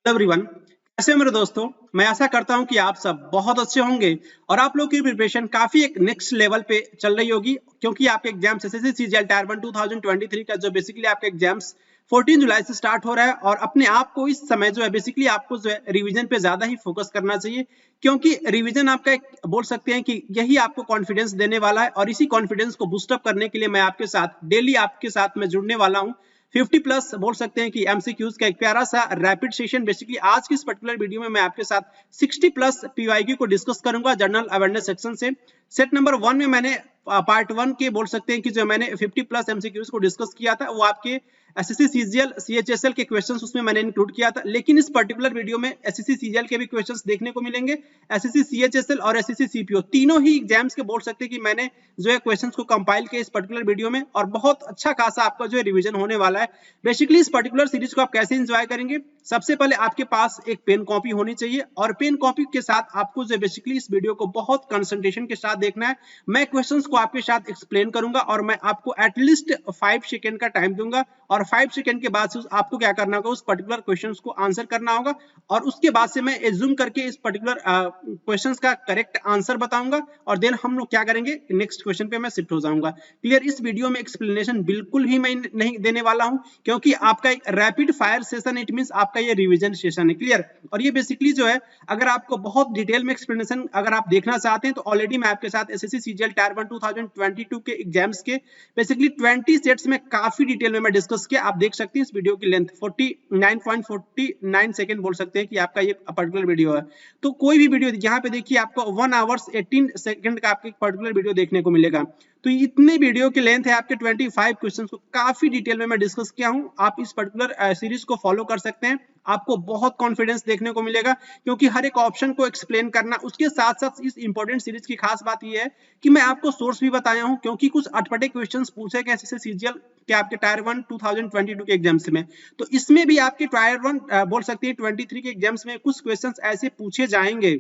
Hello everyone, कैसे हो मेरे दोस्तों। मैं आशा करता हूं कि आप सब बहुत अच्छे होंगे और आप लोग की प्रिपरेशन काफी एक नेक्स्ट लेवल पे चल रही होगी, क्योंकि आपके एग्जाम्स एसएससी सीजीएल टायर 1 2023 का जो बेसिकली आपके एग्जाम्स 14 जुलाई से स्टार्ट हो रहा है। और अपने आप को इस समय जो है बेसिकली आपको जो है रिवीजन पे ज्यादा ही फोकस करना चाहिए, क्योंकि रिवीजन आपका एक बोल सकते हैं कि यही आपको कॉन्फिडेंस देने वाला है। और इसी कॉन्फिडेंस को बूस्टअप करने के लिए मैं आपके साथ डेली आपके साथ में जुड़ने वाला हूँ। 50 प्लस बोल सकते हैं कि एमसीक्यूज का एक प्यारा सा रैपिड सेशन। बेसिकली आज की इस पर्टिकुलर वीडियो में मैं आपके साथ 60 प्लस पीवाईक्यू को डिस्कस करूंगा जनरल अवेयरनेस सेक्शन से। सेट नंबर 1 में मैंने पार्ट 1 के बोल सकते हैं कि जो मैंने 50 प्लस एमसीक्यूज को डिस्कस किया था वो आपके एसएससी सीजीएल सीएचएसएल के क्वेश्चंस उसमें मैंने इंक्लूड किया था। लेकिन इस पर्टिकुलर वीडियो में एसएससी सीजीएल के भी क्वेश्चंस देखने को मिलेंगे। एसएससी सीएचएसएल और एसएससी सीपीओ तीनों ही एग्जाम्स के बोल सकते हैं कि मैंने जो है क्वेश्चंस को कंपाइल किया इस पर्टिकुलर वीडियो में, और बहुत अच्छा खासा आपका जो है रिवीजन होने वाला है। बेसिकली इस पर्टिकुलर सीरीज को आप कैसे एंजॉय करेंगे, सबसे पहले आपके पास एक पेन कॉपी होनी चाहिए, और पेन कॉपी के साथ आपको जो बेसिकली इस वीडियो को बहुत कंसंट्रेशन के साथ देखना है। मैं क्वेश्चंस को आपके साथ एक्सप्लेन करूंगा और मैं आपको एटलीस्ट 5 सेकंड का टाइम दूंगा, और 5 सेकंड के बाद आपको क्या करना होगा, उस पर्टिकुलर क्वेश्चंस को आंसर करना होगा। और उसके बाद से मैं एज्यूम करके इस पर्टिकुलर क्वेश्चंस का करेक्ट आंसर बताऊंगा, और देन हम लोग क्या करेंगे, नेक्स्ट क्वेश्चन पे मैं शिफ्ट हो जाऊंगा। क्लियर। इस वीडियो में एक्सप्लेनेशन बिल्कुल भी मैं नहीं देने वाला हूं, क्योंकि आपका एक rapid fire session, it means आपका ये रिवीजन सेशन है। क्लियर। और ये बेसिकली जो है अगर आपको बहुत डिटेल में एक्सप्लेनेशन अगर आप देखना चाहते हैं तो ऑलरेडी मैं आपके साथ एसएससी सीजीएल टायर 1 2022 के एग्जाम्स के बेसिकली 20 सेट्स में काफी डिटेल में मैं डिस्कस किया। आप देख सकते हैं इस वीडियो की लेंथ 49.49 सेकंड बोल सकते हैं कि आपका ये पर्टिकुलर वीडियो है। तो कोई भी वीडियो यहाँ पे देखिए आपको 1 आवर्स 18 सेकंड का आपके पर्टिकुलर वीडियो देखने को मिलेगा। तो इतने वीडियो की लेंथ है, आपके 25 क्वेश्चंस को काफी डिटेल में मैं डिस्कस किया हूं। आप इस पर्टिकुलर सीरीज को फॉलो कर सकते हैं, आपको बहुत कॉन्फिडेंस देखने को मिलेगा, क्योंकि हर एक ऑप्शन को एक्सप्लेन करना। उसके साथ साथ इस इंपॉर्टेंट सीरीज की खास बात यह है कि मैं आपको सोर्स भी बताया हूं, क्योंकि कुछ अटपटे क्वेश्चंस पूछे गए एसएससी सीजीएल के आपके टायर 1 2022 के एग्जाम्स में। तो इसमें भी आपके टायर 1 बोल सकते हैं 23 के एग्जाम्स में कुछ क्वेश्चंस ऐसे पूछे जाएंगे।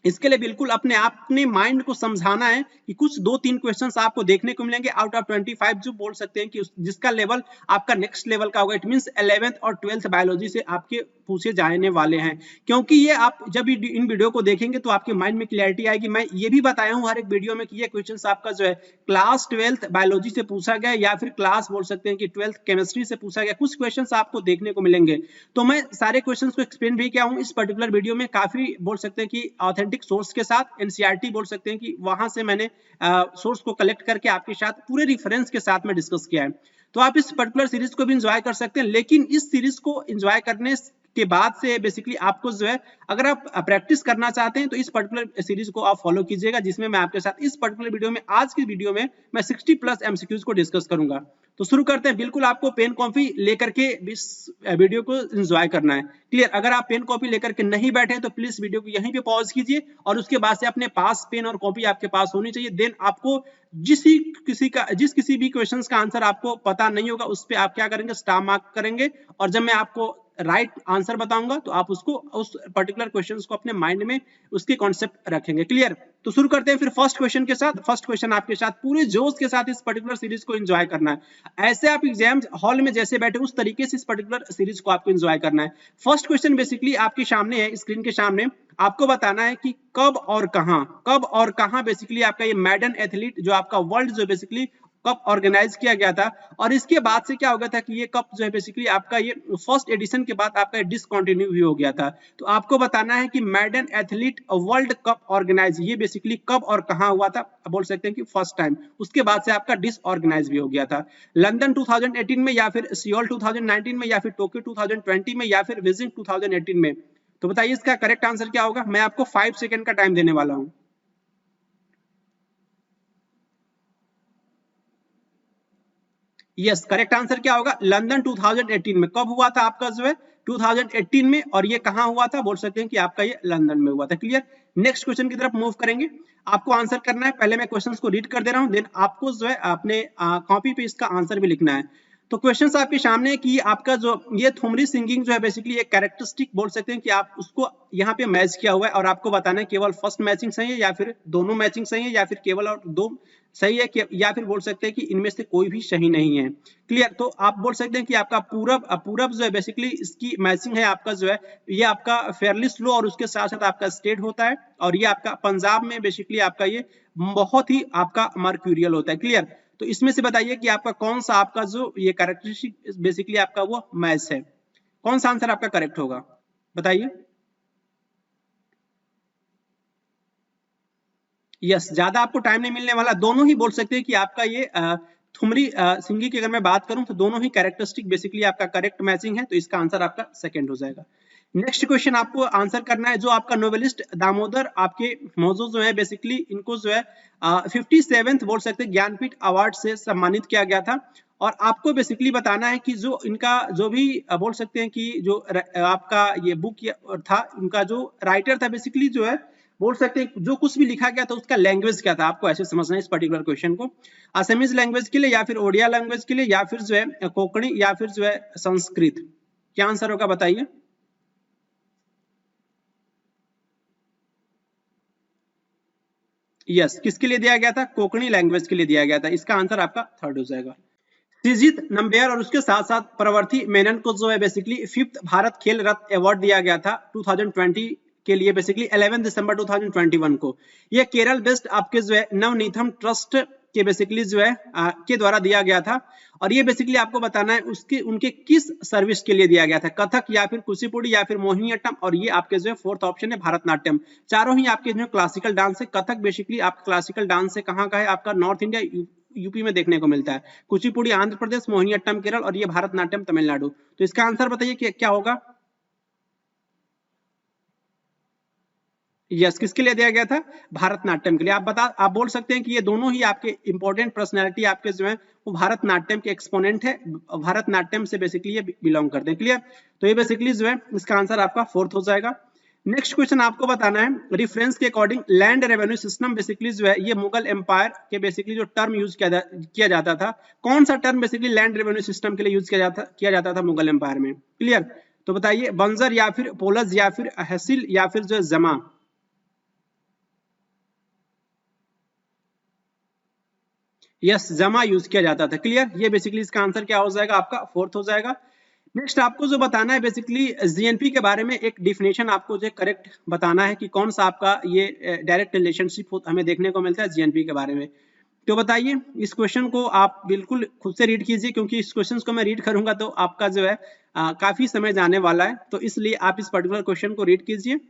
इसके लिए बिल्कुल अपने अपने माइंड को समझाना है कि कुछ 2-3 क्वेश्चंस आपको देखने को मिलेंगे आउट ऑफ 25, जो बोल सकते हैं कि जिसका लेवल आपका नेक्स्ट लेवल का होगा। इट मींस 11th और 12th बायोलॉजी से आपके पूछे जाने वाले हैं, क्योंकि ये आप जब इन वीडियो को देखेंगे तो आपके माइंड में क्लैरिटी आएगी। मैं ये भी बताया हूं हर एक वीडियो में कि ये क्वेश्चंस आपका जो है क्लास 12th बायोलॉजी से पूछा गया, या फिर क्लास बोल सकते हैं कि 12th केमिस्ट्री से पूछा गया। कुछ क्वेश्चंस आपको देखने को मिलेंगे, तो मैं सारे क्वेश्चंस को एक्सप्लेन भी किया हूं इस पर्टिकुलर वीडियो में, काफी बोल सकते हैं कि ऑथेंटिक सोर्स के साथ। एनसीईआरटी बोल सकते हैं कि वहां से मैंने सोर्स को कलेक्ट करके आपके साथ पूरे रिफरेंस के साथ में डिस्कस किया है। तो आप इस पर्टिकुलर सीरीज को भी एंजॉय कर सकते हैं, लेकिन इस सीरीज को एंजॉय करने के बाद से बेसिकली आपको जो है अगर आप प्रैक्टिस करना चाहते हैं तो इस पर्टिकुलर सीरीज को आप फॉलो कीजिएगा, जिसमें मैं आपके साथ इस पर्टिकुलर वीडियो में, आज की वीडियो में मैं 60 प्लस एमसीक्यूज को डिस्कस करूंगा। तो शुरू करते हैं। बिल्कुल आपको पेन कॉपी लेकर के इस वीडियो को एंजॉय करना है। क्लियर। अगर आप पेन कॉपी लेकर के नहीं बैठे तो प्लीज वीडियो को यहीं पे पॉज कीजिए, और उसके बाद से अपने पास पेन और कॉपी आपके पास होनी चाहिए। देन आपको जिस किसी भी क्वेश्चन का आंसर आपको पता नहीं होगा उस पर आप क्या करेंगे, स्टार मार्क करेंगे, और जब मैं आपको राइट आंसर बताऊंगा तो आप उसको उस पर्टिकुलर क्वेश्चन को अपने माइंड में उसके कॉन्सेप्ट रखेंगे। क्लियर। तो शुरू करते हैं फिर फर्स्ट क्वेश्चन के साथ। फर्स्ट क्वेश्चन आपके साथ पूरे जोश के साथ इस पर्टिकुलर सीरीज को एंजॉय करना है। ऐसे आप एग्जाम हॉल में जैसे बैठे उस तरीके से इस पर्टिकुलर सीरीज को आपको एंजॉय करना है। फर्स्ट क्वेश्चन बेसिकली आपके सामने है, स्क्रीन के सामने। आपको बताना है कि कब और कहां बेसिकली आपका ये मैडन एथलीट जो आपका वर्ल्ड जो बेसिकली कप ऑर्गेनाइज किया गया था, और इसके बाद से क्या हो गया था कि ये कप जो है बेसिकली आपका ये फर्स्ट एडिशन के बाद आपका डिसकंटिन्यू भी हो गया था। तो आपको बताना है कि मैडन एथलीट वर्ल्ड कप ऑर्गेनाइज ये बेसिकली कब और कहां हुआ था। बोल सकते हैं कि फर्स्ट टाइम, उसके बाद से आपका डिसऑर्गेनाइज भी हो गया था। लंदन 2018 में, या फिर सियोल 2019 में, या फिर टोक्यो 2020 में, या फिर बीजिंग 2018 में। तो बताइए इसका करेक्ट आंसर क्या होगा। मैं आपको 5 सेकंड का टाइम देने वाला हूं। यस, करेक्ट आंसर क्या होगा, लंदन 2018 में। कब हुआ था आपका जो है 2018 में, और ये कहां हुआ था, बोल सकते हैं कि आपका ये लंदन में हुआ था। क्लियर। नेक्स्ट क्वेश्चन की तरफ मूव करेंगे। आपको आंसर करना है, पहले मैं क्वेश्चंस को रीड कर दे रहा हूं, देन आपको जो है अपने कॉपी पे इसका आंसर भी लिखना है। तो क्वेश्चंस आपके सामने है कि आपका जो ये थुमरी सिंगिंग जो है बेसिकली एक कैरेक्टरिस्टिक बोल सकते हैं कि आप उसको यहाँ पे मैच किया हुआ है और आपको बताना है केवल फर्स्ट मैचिंग सही है या फिर दोनों मैचिंग सही है या फिर केवल और दो सही है या फिर बोल सकते हैं कि इनमें से कोई भी सही नहीं है। क्लियर? तो आप बोल सकते हैं कि आपका पूरब जो है बेसिकली इसकी मैचिंग है आपका जो है ये आपका फेयरली स्लो और उसके साथ साथ आपका स्टेट होता है और ये आपका पंजाब में बेसिकली आपका ये बहुत ही आपका मर्क्यूरियल होता है। क्लियर? तो इसमें से बताइए कि आपका कौन सा आपका जो ये कैरेक्टरिस्टिक बेसिकली आपका वो मैच है, कौन सा आंसर आपका करेक्ट होगा बताइए। यस, ज्यादा आपको टाइम नहीं मिलने वाला, दोनों ही बोल सकते हैं कि आपका ये थुमरी सिंगी की अगर मैं बात करूं तो दोनों ही कैरेक्टरिस्टिक बेसिकली आपका करेक्ट मैचिंग है, तो इसका आंसर आपका सेकंड हो जाएगा। नेक्स्ट क्वेश्चन आपको आंसर करना है, जो आपका नोवेलिस्ट दामोदर आपके मौजूद जो है बेसिकली इनको जो है 57th बोल सकते हैं ज्ञानपीठ अवार्ड से सम्मानित किया गया था और आपको बेसिकली बताना है कि जो इनका जो भी बोल सकते हैं कि जो आपका ये बुक था, उनका जो राइटर था बेसिकली जो है बोल सकते हैं जो कुछ भी लिखा गया था उसका लैंग्वेज क्या था, आपको ऐसे समझना है इस पर्टिकुलर क्वेश्चन को। असमीज लैंग्वेज के लिए या फिर ओडिया लैंग्वेज के लिए या फिर जो है कोंकणी या फिर जो है संस्कृत, क्या आंसर होगा बताइए। यस, किसके लिए दिया गया था? कोंकणी लैंग्वेज के लिए दिया गया था, इसका आंसर आपका थर्ड हो जाएगा। श्रीजीत नंबियार और उसके साथ साथ प्रवर्ती मेनन को जो है बेसिकली 5th भारत खेल रत्न अवार्ड दिया गया था 2020 के लिए बेसिकली 11 दिसंबर 2021 को। ये केरल बेस्ड आपके जो है नवनीतम ट्रस्ट के बेसिकली जो है के द्वारा दिया गया था और ये बेसिकली आपको बताना है उसके उनके किस सर्विस के लिए दिया गया था, कथक या फिर कुचिपुड़ी या फिर मोहिनीअट्टम, और ये आपके जो है फोर्थ ऑप्शन है भारतनाट्यम। चारों ही आपके जो क्लासिकल डांस है। कथक बेसिकली आप क्लासिकल डांस से कहाँ का है, आपका नॉर्थ इंडिया यूपी में देखने को मिलता है, कुचिपुड़ी आंध्र प्रदेश, मोहिनीअट्टम केरल और ये भारतनाट्यम तमिलनाडु। तो इसका आंसर बताइए कि क्या होगा। यस, किसके लिए दिया गया था? भारतनाट्यम के लिए। आप बोल सकते हैं कि ये दोनों ही आपके इंपॉर्टेंट पर्सनैलिटी आपके जो है वो भारतनाट्यम के एक्सपोनेंट है, भारतनाट्यम से बेसिकली ये बिलोंग करते हैं। क्लियर? तो ये बेसिकली जो है इसका आंसर आपका फोर्थ हो जाएगा। नेक्स्ट क्वेश्चन आपको बताना है, रेफरेंस के according land revenue system basically जो है ये मुगल एम्पायर के बेसिकली जो टर्म यूज किया जाता था, कौन सा term basically land revenue system के लिए यूज किया जाता था मुगल एम्पायर में। क्लियर? तो बताइए, बंजर या फिर पोलज या फिर हसिल या फिर जो जमा। यस, जमा यूज किया जाता था। क्लियर? ये बेसिकली इसका आंसर क्या हो जाएगा आपका फोर्थ हो जाएगा। नेक्स्ट आपको जो बताना है बेसिकली जीएनपी के बारे में एक डिफिनेशन आपको जो करेक्ट बताना है कि कौन सा आपका ये डायरेक्ट रिलेशनशिप हमें देखने को मिलता है जीएनपी के बारे में। तो बताइए, इस क्वेश्चन को आप बिल्कुल खुद से रीड कीजिए क्योंकि इस क्वेश्चन को मैं रीड करूंगा तो आपका जो है काफी समय जाने वाला है, तो इसलिए आप इस पर्टिकुलर क्वेश्चन को रीड कीजिए।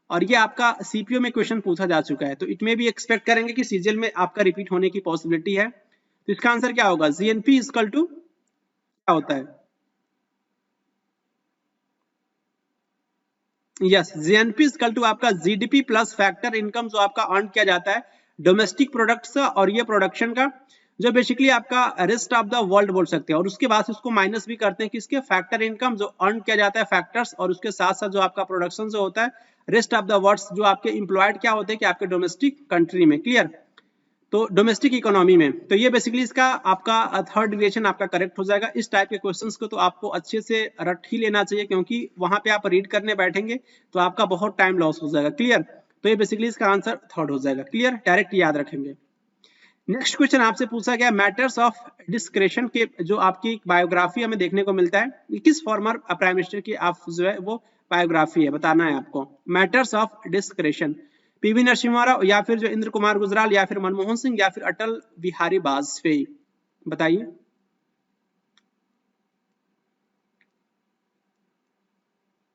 और ये आपका सीपीओ में क्वेश्चन पूछा जा चुका है, तो इट में भी एक्सपेक्ट करेंगे कि सीजीएल में आपका रिपीट होने की पॉसिबिलिटी है। तो इसका आंसर क्या होगा? जीएनपी इक्वल टू क्या होता है? यस, जीएनपी इक्वल टू आपका जीडीपी प्लस फैक्टर इनकम जो आपका अर्न किया जाता है डोमेस्टिक प्रोडक्ट्स का और ये प्रोडक्शन का, जो बेसिकली आपका रेस्ट ऑफ द वर्ल्ड बोल सकते हैं, और उसके बाद उसको माइनस भी करते हैं किसके? फैक्टर इनकम जो अर्न किया जाता है फैक्टर्स, और उसके साथ साथ जो आपका प्रोडक्शन जो होता है रेस्ट ऑफ द वर्ल्ड जो आपके इंप्लॉयड क्या होते हैं कि आपके डोमेस्टिक कंट्री में। क्लियर? तो डोमेस्टिक इकोनॉमी में, तो ये बेसिकली इसका आपका थर्ड डिविएशन आपका करेक्ट हो जाएगा। इस टाइप के क्वेश्चंस को तो आपको अच्छे से रट ही लेना चाहिए क्योंकि वहां पे आप रीड करने बैठेंगे तो आपका बहुत टाइम लॉस हो जाएगा। क्लियर? तो ये बेसिकली इसका आंसर थर्ड हो जाएगा। क्लियर? डायरेक्ट याद रखेंगे। नेक्स्ट क्वेश्चन आपसे पूछा गया मैटर्स ऑफ डिस्क्रेशन के जो आपकी बायोग्राफी हमें देखने को मिलता है, किस फॉर्मर प्राइम मिनिस्टर की आप जो है वो बायोग्राफी है, बताना है आपको। Matters of discretion, PV Narasimha Rao या फिर जो इंद्र कुमार गुजराल या फिर मनमोहन सिंह या फिर अटल बिहारी वाजपेयी, बताइए।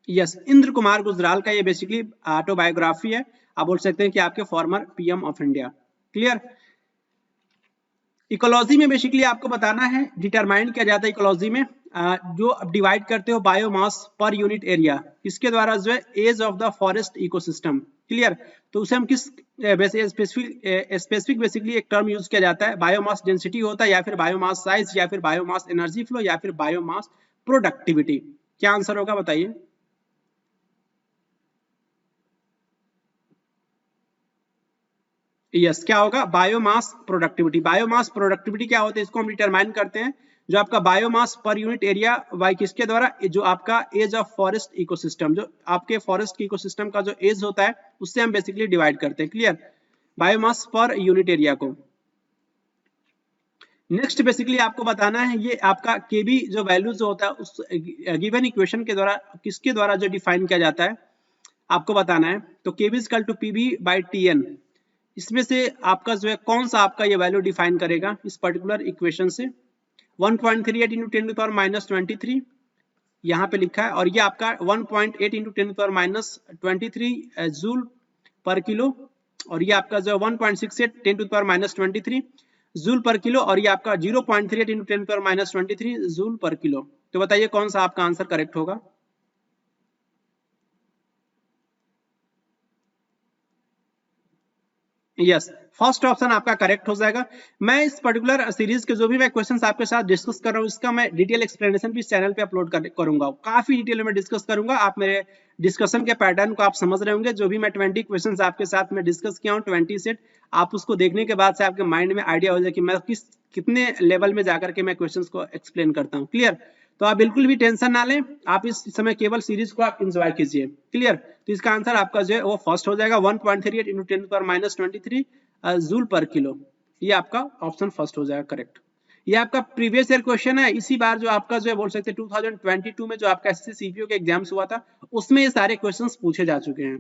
यस, इंद्र कुमार गुजराल का ये बेसिकली ऑटोबायोग्राफी है, आप बोल सकते हैं कि आपके former PM of India. Clear? Ecology में बेसिकली आपको बताना है, डिटरमाइन किया जाता है इकोलॉजी में जो डिवाइड करते हो बायोमास पर यूनिट एरिया, किसके द्वारा जो है edge of the forest ecosystem. Clear? तो उसे हम किस वैसे स्पेसिफिक बेसिकली एक टर्म यूज किया जाता है, बायोमास डेंसिटी होता है या फिर बायोमास साइज या फिर बायोमास एनर्जी फ्लो या फिर बायोमास प्रोडक्टिविटी। क्या आंसर होगा बताइए। यस, क्या होगा? Biomass productivity. बायोमास प्रोडक्टिविटी क्या होता है इसको हम डिटरमाइन करते हैं जो आपका biomass per unit area by किसके द्वारा, जो आपका एज ऑफ फॉरेस्ट इकोसिस्टम, जो आपके फॉरेस्ट की इकोसिस्टम का जो एज होता है उससे हम बेसिकली डिवाइड करते हैं। Clear, biomass per unit area को। नेक्स्ट बेसिकली आपको बताना है ये आपका केबी जो वैल्यू जो होता है उस गिवन इक्वेशन के द्वारा किसके द्वारा जो डिफाइन किया जाता है आपको बताना है। तो KB is equal to PB by TN, इसमें से आपका जो है कौन सा आपका ये वैल्यू डिफाइन करेगा इस पर्टिकुलर इक्वेशन से। 1.38 into 10 to the power minus 23 यहाँ पे लिखा है, और ये आपका 1.8 into 10 to the power minus 23 joule per kilo, और ये आपका जो 1.68 10 to the power minus 23 joule per kilo, और ये आपका 0.38 into 10 to the power minus 23 joule per kilo. तो बताइए कौन सा आपका आंसर करेक्ट होगा। यस, फर्स्ट ऑप्शन आपका करेक्ट हो जाएगा। मैं इस पर्टिकुलर सीरीज के जो भी मैं क्वेश्चंस आपके साथ डिस्कस कर रहा हूँ इसका मैं डिटेल एक्सप्लेनेशन भी इस चैनल पे अपलोड करूंगा, काफी डिटेल में डिस्कस करूंगा। आप मेरे डिस्कशन के पैटर्न को आप समझ रहे होंगे। जो भी मैं 20 क्वेश्चंस आपके साथ में डिस्कस किया हूँ 20 सेट, आप उसको देखने के बाद से आपके माइंड में आइडिया हो जाए कि मैं कितने लेवल में जाकर के मैं क्वेश्चंस को एक्सप्लेन करता हूँ। क्लियर, तो आप बिल्कुल भी टेंशन ना लें, आप इस समय केवल सीरीज को आप एंजॉय कीजिए। क्लियर, तो इसका आंसर आपका जो है वो फर्स्ट हो जाएगा 1.38 into 10 to the power minus 23 joule per kilo, ये आपका ऑप्शन फर्स्ट हो जाएगा करेक्ट। ये आपका प्रीवियस ईयर क्वेश्चन है, इसी बार जो आपका जो है बोल सकते हैं 2022 में जो आपका एसएससी सीपीओ के एग्जाम्स हुआ था उसमें ये सारे क्वेश्चंस पूछे जा चुके हैं।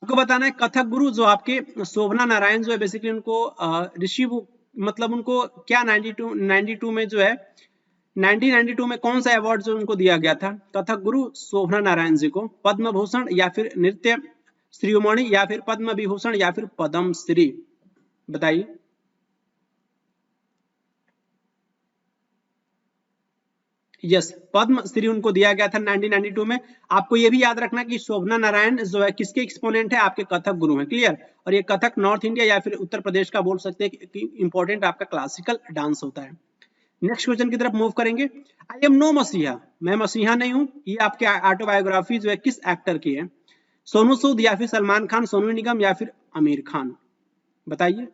आपको बताना है कथक गुरु जो आपके शोभना नारायण जो है बेसिकली उनको ऋषि मतलब उनको क्या 92 में जो है 1992 में कौन सा अवार्ड जो उनको दिया गया था कथक गुरु शोभना नारायण जी को, पद्म भूषण या फिर नृत्य श्रीमणि या फिर पद्म विभूषण या फिर पद्म श्री, बताइए। यस, पद्म श्री उनको दिया गया था 1992 में। आपको ये भी याद रखना कि शोभना नारायण जो है किसके एक्सपोनेंट है, आपके कथक गुरु हैं। क्लियर, और ये कथक नॉर्थ इंडिया या फिर उत्तर प्रदेश का बोल सकते हैं कि इंपॉर्टेंट आपका क्लासिकल डांस होता है। नेक्स्ट क्वेश्चन की तरफ मूव करेंगे। आई एम नो मसीहा, मैं मसीहा नहीं हूं, ये आपके ऑटोबायोग्राफी जो है किस एक्टर की है, सोनू सूद या फिर सलमान खान, सोनू निगम या फिर आमिर खान, बताइए।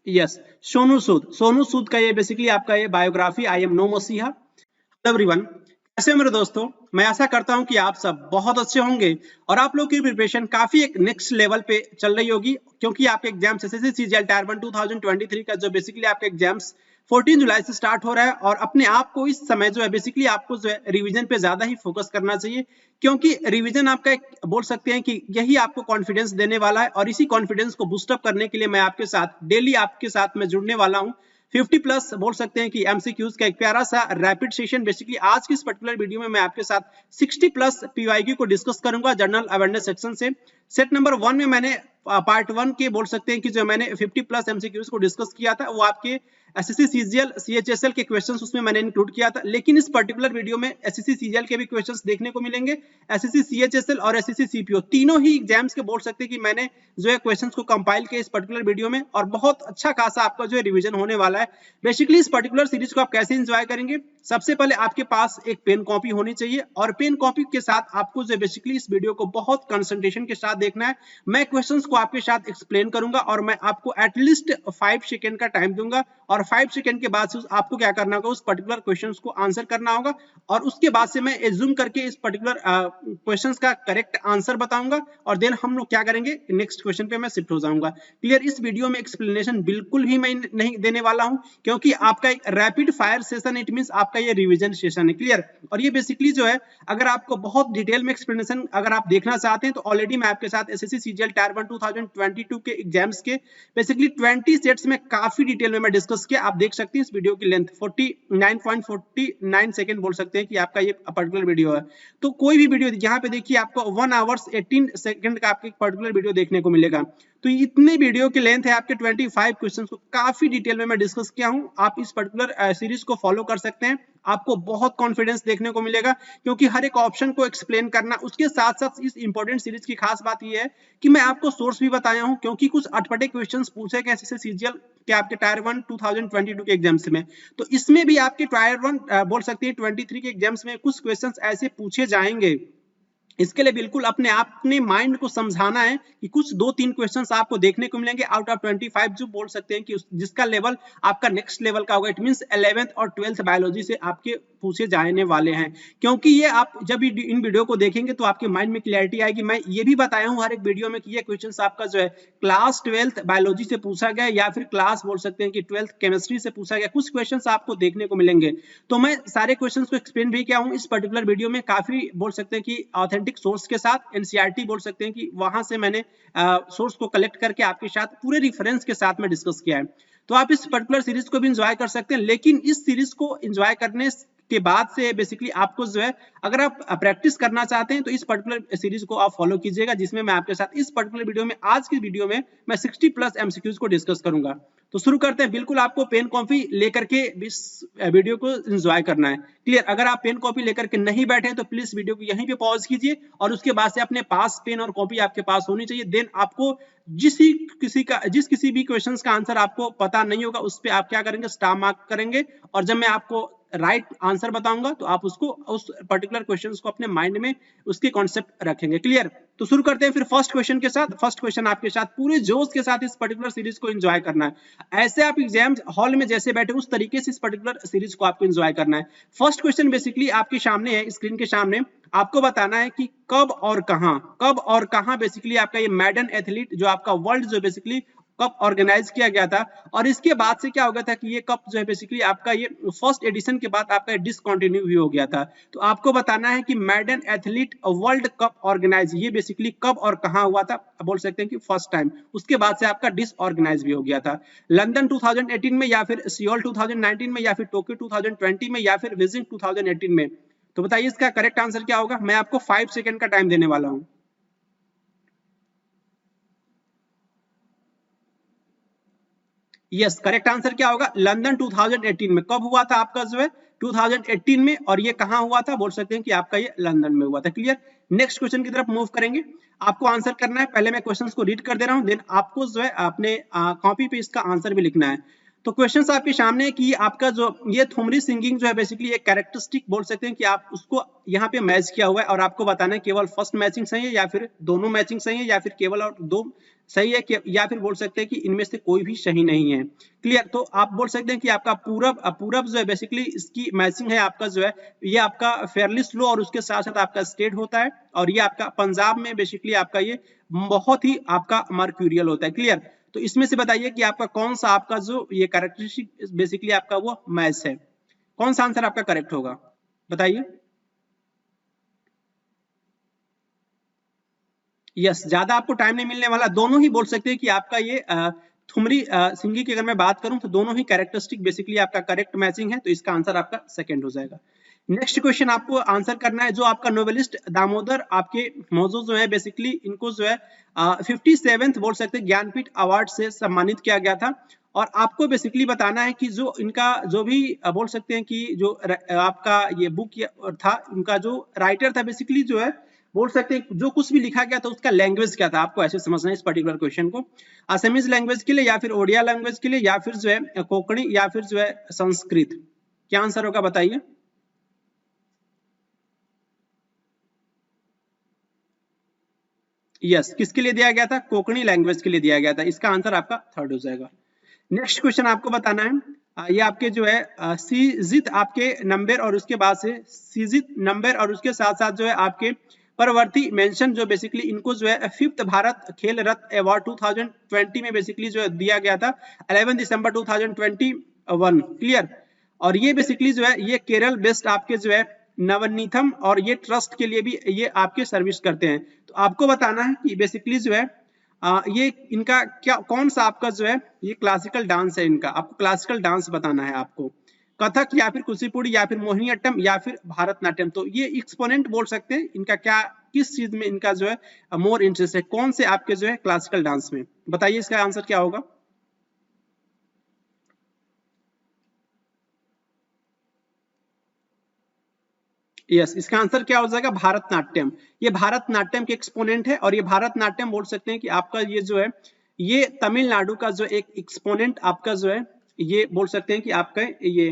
यस, सोनू सूद, सोनू सूद का ये बेसिकली आपका ये बायोग्राफी आई एम नो मसीहा। हेलो एवरीवन, कैसे मेरे दोस्तों, मैं आशा करता हूं कि आप सब बहुत अच्छे होंगे और आप लोग की प्रिपरेशन काफी एक नेक्स्ट लेवल पे चल रही होगी, क्योंकि आपके एग्जाम्स एसएससी सीजीएल टायर 1 2023 का जो बेसिकली आपके एग्जाम्स 14 जुलाई से स्टार्ट हो रहा है, और अपने आप को इस समय जो है बेसिकली आपको जो है रिवीजन पे ज्यादा ही फोकस करना चाहिए, क्योंकि रिवीजन आपका एक बोल सकते हैं कि यही आपको कॉन्फिडेंस देने वाला है, और इसी कॉन्फिडेंस को बूस्टअप करने के लिए मैं आपके साथ डेली आपके साथ में जुड़ने वाला हूँ। 50 प्लस बोल सकते हैं कि एमसीक्यूज का एक प्यारा सा रैपिड सेशन। बेसिकली आज की इस पर्टिकुलर वीडियो में मैं आपके साथ 60 प्लस पीवाईक्यू को डिस्कस करूंगा जनरल अवेयरनेस सेक्शन से। सेट नंबर 1 में मैंने पार्ट 1 के बोल सकते हैं कि जो मैंने 50 प्लस एमसीक्यूज को डिस्कस किया था वो आपके एसएससी सीजीएल सीएचएसएल के क्वेश्चंस उसमें मैंने इंक्लूड किया था, लेकिन इस पर्टिकुलर वीडियो में एसएससी सीजीएल के भी क्वेश्चंस देखने को मिलेंगे। एसएससी सीएचएसएल और एसएससी सीपीओ तीनों ही एग्जाम्स के बोल सकते हैं कि मैंने जो है क्वेश्चंस को कंपाइल किया इस पर्टिकुलर वीडियो में, और बहुत अच्छा खासा आपका जो है रिवीजन होने वाला है। बेसिकली इस पर्टिकुलर सीरीज को आप कैसे एंजॉय करेंगे, सबसे पहले आपके पास एक पेन कॉपी होनी चाहिए, और पेन कॉपी के साथ आपको जो बेसिकली इस वीडियो को बहुत कंसंट्रेशन के साथ देखना है। मैं क्वेश्चंस को आपके साथ एक्सप्लेन करूंगा और मैं आपको एटलीस्ट 5 सेकंड का टाइम दूंगा, और 5 सेकंड के बाद से आपको क्या करना होगा, उस पर्टिकुलर क्वेश्चंस को आंसर करना होगा, और उसके बाद से मैं एज्यूम करके इस पर्टिकुलर क्वेश्चंस का करेक्ट आंसर बताऊंगा, और देन हम लोग क्या करेंगे नेक्स्ट क्वेश्चन पे मैं शिफ्ट हो जाऊंगा। क्लियर, इस वीडियो में एक्सप्लेनेशन बिल्कुल भी मैं नहीं देने वाला हूं, क्योंकि आपका एक rapid fire session, it means आपका ये रिवीजन सेशन है। क्लियर, और ये बेसिकली जो है अगर आपको बहुत डिटेल में एक्सप्लेनेशन अगर आप देखना चाहते हैं तो ऑलरेडी मैं आपके साथ एसएससी सीजीएल टायर 1 2022 के एग्जाम्स के बेसिकली 20 सेट्स में काफी डिटेल में मैं डिस्कस किया। आप देख सकते हैं इस वीडियो की लेंथ 49.49 सेकंड बोल सकते हैं कि आपका ये पर्टिकुलर वीडियो है। तो कोई भी वीडियो यहाँ पे देखिए आपको 1 आवर्स 18 सेकंड का आपके पर्टिकुलर वीडियो देखने को मिलेगा। तो इतने वीडियो की लेंथ है, आपके 25 क्वेश्चन को काफी डिटेल में मैं डिस्कस किया हूं। आप इस पर्टिकुलर सीरीज को फॉलो कर सकते हैं, आपको बहुत कॉन्फिडेंस देखने को मिलेगा, क्योंकि हर एक ऑप्शन को एक्सप्लेन करना। उसके साथ साथ इस इंपॉर्टेंट सीरीज की खास बात यह है कि मैं आपको सोर्स भी बताया हूं, क्योंकि कुछ अटपटे क्वेश्चंस पूछे गए एसएससी सीजीएल के आपके टायर 1 2022 के एग्जाम्स में। तो इसमें भी आपके टायर 1 बोल सकते हैं 23 के एग्जाम्स में कुछ क्वेश्चंस ऐसे पूछे जाएंगे इसके लिए बिल्कुल अपने माइंड को समझाना है कि कुछ 2-3 क्वेश्चंस आपको देखने को मिलेंगे आउट ऑफ 25 जो बोल सकते हैं कि जिसका लेवल आपका नेक्स्ट लेवल का होगा। इट मींस 11th और 12th बायोलॉजी से आपके पूछे जाने वाले हैं, क्योंकि ये आप जब इन वीडियो को देखेंगे तो आपके माइंड में क्लैरिटी आएगी। मैं ये भी बताया हूँ हर एक वीडियो में कि ये क्वेश्चन आपका जो है क्लास 12th बायोलॉजी से पूछा गया या फिर क्लास बोल सकते हैं कि 12th केमिस्ट्री से पूछा गया। कुछ क्वेश्चन आपको देखने को मिलेंगे, तो मैं सारे क्वेश्चन को एक्सप्लेन भी किया हूँ इस पर्टिकुलर वीडियो में, काफी बोल सकते हैं कि ऑथेंटिक सोर्स के साथ, एनसीईआरटी बोल सकते हैं कि वहां से मैंने सोर्स को कलेक्ट करके आपके साथ पूरे रिफरेंस के साथ में डिस्कस किया है। तो आप इस पर्टिकुलर सीरीज को भी एंजॉय कर सकते हैं, लेकिन इस सीरीज को एंजॉय करने के बाद से बेसिकली आपको जो है अगर आप प्रैक्टिस करना चाहते हैं तो इस पर्टिकुलर सीरीज को आप फॉलो कीजिएगा, जिसमें मैं आपके साथ इस पर्टिकुलर वीडियो में, आज की वीडियो में मैं 60+ एमसीक्यूज को डिस्कस करूंगा। तो शुरू करते हैं। बिल्कुल आपको पेन कॉपी लेकर के इस वीडियो को एंजॉय करना है। क्लियर? अगर आप पेन कॉपी लेकर के नहीं बैठे तो प्लीज वीडियो को यहीं पे पॉज कीजिए और उसके बाद से अपने पास पेन और कॉपी आपके पास होनी चाहिए। देन आपको जिस किसी भी क्वेश्चन का आंसर आपको पता नहीं होगा उस पर आप क्या करेंगे, स्टार मार्क करेंगे, और जब मैं आपको राइट आंसर बताऊंगा तो आप उसको उस पर्टिकुलर क्वेश्चन को अपने माइंड में उसके कॉन्सेप्ट रखेंगे। क्लियर? तो शुरू करते हैं फिर फर्स्ट क्वेश्चन के साथ। फर्स्ट क्वेश्चन आपके साथ पूरे जोश के साथ इस पर्टिकुलर सीरीज को एंजॉय करना है। ऐसे आप एग्जाम हॉल में जैसे बैठे उस तरीके से इस पर्टिकुलर सीरीज को आपको एंजॉय करना है। फर्स्ट क्वेश्चन बेसिकली आपके सामने है, स्क्रीन के सामने। आपको बताना है कि कब और कहां बेसिकली आपका ये मैडन एथलीट जो आपका वर्ल्ड जो बेसिकली कप ऑर्गेनाइज किया गया था, और इसके बाद से क्या हो गया था कि ये कप जो है बेसिकली आपका ये फर्स्ट एडिशन के बाद आपका डिसकंटिन्यू भी हो गया था। तो आपको बताना है कि मैडन एथलीट वर्ल्ड कप ऑर्गेनाइज ये बेसिकली कब और कहां हुआ था। बोल सकते हैं कि फर्स्ट टाइम, उसके बाद से आपका डिसऑर्गेनाइज भी हो गया था। लंदन 2018 में, या फिर सियोल 2019 में, या फिर टोक्यो 2020 में, या फिर बीजिंग 2018 में। तो बताइए इसका करेक्ट आंसर क्या होगा। मैं आपको 5 सेकंड का टाइम देने वाला हूं। यस, करेक्ट आंसर क्या होगा, लंदन 2018 में। कब हुआ था आपका जो है 2018 में, और ये कहां हुआ था, बोल सकते हैं कि आपका ये लंदन में हुआ था। क्लियर? नेक्स्ट क्वेश्चन की तरफ मूव करेंगे। आपको आंसर करना है, पहले मैं क्वेश्चंस को रीड कर दे रहा हूं, देन आपको जो है अपने कॉपी पे इसका आंसर भी लिखना है। तो क्वेश्चंस आपके सामने है कि आपका जो ये थुमरी सिंगिंग जो है बेसिकली एक कैरेक्टरिस्टिक बोल सकते हैं कि आप उसको यहाँ पे मैच किया हुआ है, और आपको बताना है केवल फर्स्ट मैचिंग सही है या फिर दोनों मैचिंग सही है या फिर केवल और दो सही है, या फिर बोल सकते हैं कि इनमें से कोई भी सही नहीं है। क्लियर? तो आप बोल सकते हैं कि आपका पूरब जो है बेसिकली इसकी मैचिंग है आपका जो है ये आपका फेयरली स्लो, और उसके साथ साथ आपका स्टेट होता है, और ये आपका पंजाब में बेसिकली आपका ये बहुत ही आपका मर्क्यूरियल होता है। क्लियर? तो इसमें से बताइए कि आपका कौन सा आपका जो ये कैरेक्टरिस्टिक बेसिकली आपका वो मैच है, कौन सा आंसर आपका करेक्ट होगा, बताइए। यस, ज्यादा आपको टाइम नहीं मिलने वाला। दोनों ही बोल सकते हैं कि आपका ये थुमरी सिंगी की अगर मैं बात करूं तो दोनों ही कैरेक्टरिस्टिक बेसिकली आपका करेक्ट मैचिंग है, तो इसका आंसर आपका सेकंड हो जाएगा। नेक्स्ट क्वेश्चन आपको आंसर करना है, जो आपका नोवेलिस्ट दामोदर आपके मौजूद जो है बेसिकली इनको जो है 57th बोल सकते हैं ज्ञानपीठ अवार्ड से सम्मानित किया गया था, और आपको बेसिकली बताना है कि जो इनका जो भी बोल सकते हैं कि जो आपका ये बुक था, उनका जो राइटर था बेसिकली जो है बोल सकते हैं जो कुछ भी लिखा गया था उसका लैंग्वेज क्या था। आपको ऐसे समझना है इस पर्टिकुलर क्वेश्चन को, असमीज लैंग्वेज के लिए, या फिर ओडिया लैंग्वेज के लिए, या फिर जो है कोंकणी, या फिर जो है संस्कृत। क्या आंसर होगा बताइए। यस, किसके लिए दिया गया था, कोंकणी लैंग्वेज के लिए दिया गया था। इसका आंसर आपका थर्ड हो जाएगा। नेक्स्ट क्वेश्चन आपको बताना है, ये आपके जो है सीजित आपके नंबर, और उसके बाद से सीजित नंबर, और उसके साथ साथ जो है आपके परवर्ती मेंशन जो बेसिकली इनको जो है 5th भारत खेल रत्न अवार्ड 2020 में बेसिकली जो है दिया गया था 11 दिसंबर 2021। क्लियर? और ये बेसिकली जो है ये केरल बेस्ड आपके जो है नवनीतम, और ये ट्रस्ट के लिए भी ये आपके सर्विस करते हैं। तो आपको बताना है कि बेसिकली जो है ये इनका क्या कौन सा आपका जो है ये क्लासिकल डांस है इनका, आपको क्लासिकल डांस बताना है आपको, कथक, या फिर कुचिपुड़ी, या फिर मोहिनीअट्टम, या फिर भारतनाट्यम। तो ये एक्सपोनेंट बोल सकते हैं इनका क्या, किस चीज में इनका जो है मोर इंटरेस्ट है, कौन से आपके जो है क्लासिकल डांस में। बताइए इसका आंसर क्या होगा। यस, इसका आंसर क्या हो जाएगा, भारतनाट्यम। ये भारतनाट्यम के एक्सपोनेंट है, और ये भारतनाट्यम बोल सकते हैं कि आपका ये जो है ये तमिलनाडु का जो एक एक्सपोनेंट आपका जो है ये बोल सकते हैं कि आपका ये।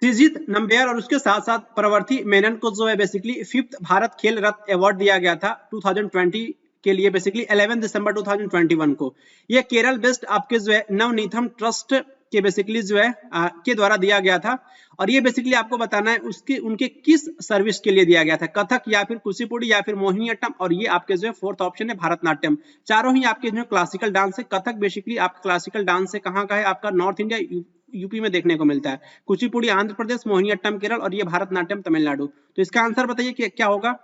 श्रीजीत नंबियार और उसके साथ साथ प्रवर्ती मेनन को जो है बेसिकली 5th भारत खेल रत्न अवार्ड दिया गया था 2020 के लिए, बेसिकली 11 दिसंबर 2021 को। ये केरल बेस्ड आपके जो है नवनीतम ट्रस्ट के बेसिकली जो है के द्वारा दिया गया था। और ये बेसिकली आपको बताना है उसके उनके किस सर्विस के लिए दिया गया था, कथक या फिर कुचिपुड़ी या फिर मोहिनीअट्टम, और ये आपके जो है फोर्थ ऑप्शन है भारतनाट्यम। चारों ही आपके जो क्लासिकल डांस है। कथक बेसिकली आप क्लासिकल डांस है, कहाँ का है आपका, नॉर्थ इंडिया यूपी में देखने को मिलता है। कुचिपुड़ी आंध्र प्रदेश, मोहिनीअट्टम केरल, और ये भारतनाट्यम तमिलनाडु। तो इसका आंसर बताइए कि क्या होगा।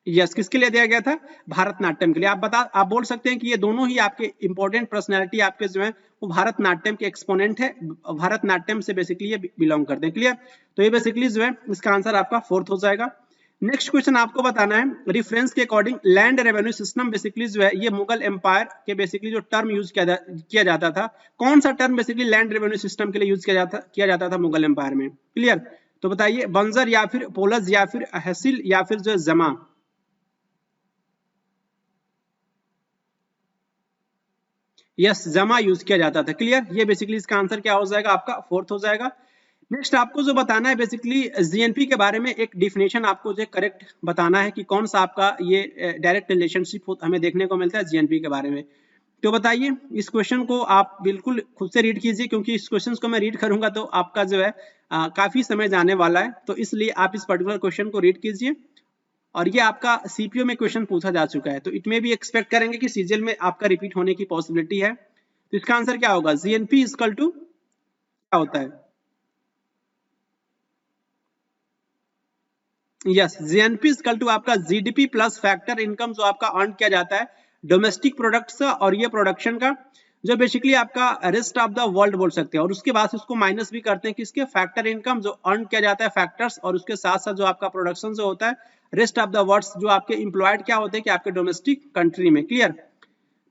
यस, किसके लिए दिया गया था, भारतनाट्यम के लिए। आप बोल सकते हैं कि ये दोनों ही आपके इंपॉर्टेंट पर्सनैलिटी आपके जो है वो भारतनाट्यम के एक्सपोनेंट है, भारतनाट्यम से बेसिकली ये बिलोंग करते हैं। क्लियर। तो ये बेसिकली जो है इसका आंसर आपका फोर्थ हो जाएगा। नेक्स्ट क्वेश्चन आपको बताना है रेफरेंस के according land revenue system basically जो है ये मुगल एम्पायर के बेसिकली जो टर्म यूज किया जाता था, कौन सा term basically land revenue system के लिए यूज किया जाता था मुगल एम्पायर में। क्लियर। तो बताइए बंजर या फिर पोलज या फिर हसिल या फिर जो जमा। यस, जमा यूज किया जाता था। क्लियर। ये बेसिकली इसका आंसर क्या हो जाएगा आपका फोर्थ हो जाएगा। नेक्स्ट आपको जो बताना है बेसिकली जीएनपी के बारे में एक डिफिनेशन आपको जो करेक्ट बताना है कि कौन सा आपका ये डायरेक्ट रिलेशनशिप हमें देखने को मिलता है जीएनपी के बारे में। तो बताइए इस क्वेश्चन को आप बिल्कुल खुद से रीड कीजिए, क्योंकि इस क्वेश्चन को मैं रीड करूंगा तो आपका जो है काफी समय जाने वाला है, तो इसलिए आप इस पर्टिकुलर क्वेश्चन को रीड कीजिए। और ये आपका सीपीओ में क्वेश्चन पूछा जा चुका है, तो इट में भी एक्सपेक्ट करेंगे कि सीजीएल में आपका रिपीट होने की पॉसिबिलिटी है। तो इसका आंसर क्या होगा, जीएनपी इक्वल टू क्या होता है। यस, जीएनपी इक्वल टू आपका जीडीपी प्लस फैक्टर इनकम जो आपका अर्न किया जाता है डोमेस्टिक प्रोडक्ट्स का और ये प्रोडक्शन का, जो बेसिकली आपका रेस्ट ऑफ द वर्ल्ड बोल सकते हैं, और उसके बाद उसको माइनस भी करते हैं किसके, फैक्टर इनकम जो अर्न किया जाता है फैक्टर्स, और उसके साथ साथ जो आपका प्रोडक्शन जो होता है रेस्ट ऑफ द वर्ल्ड जो आपके एम्प्लॉयड क्या होते हैं कि आपके डोमेस्टिक कंट्री में। क्लियर।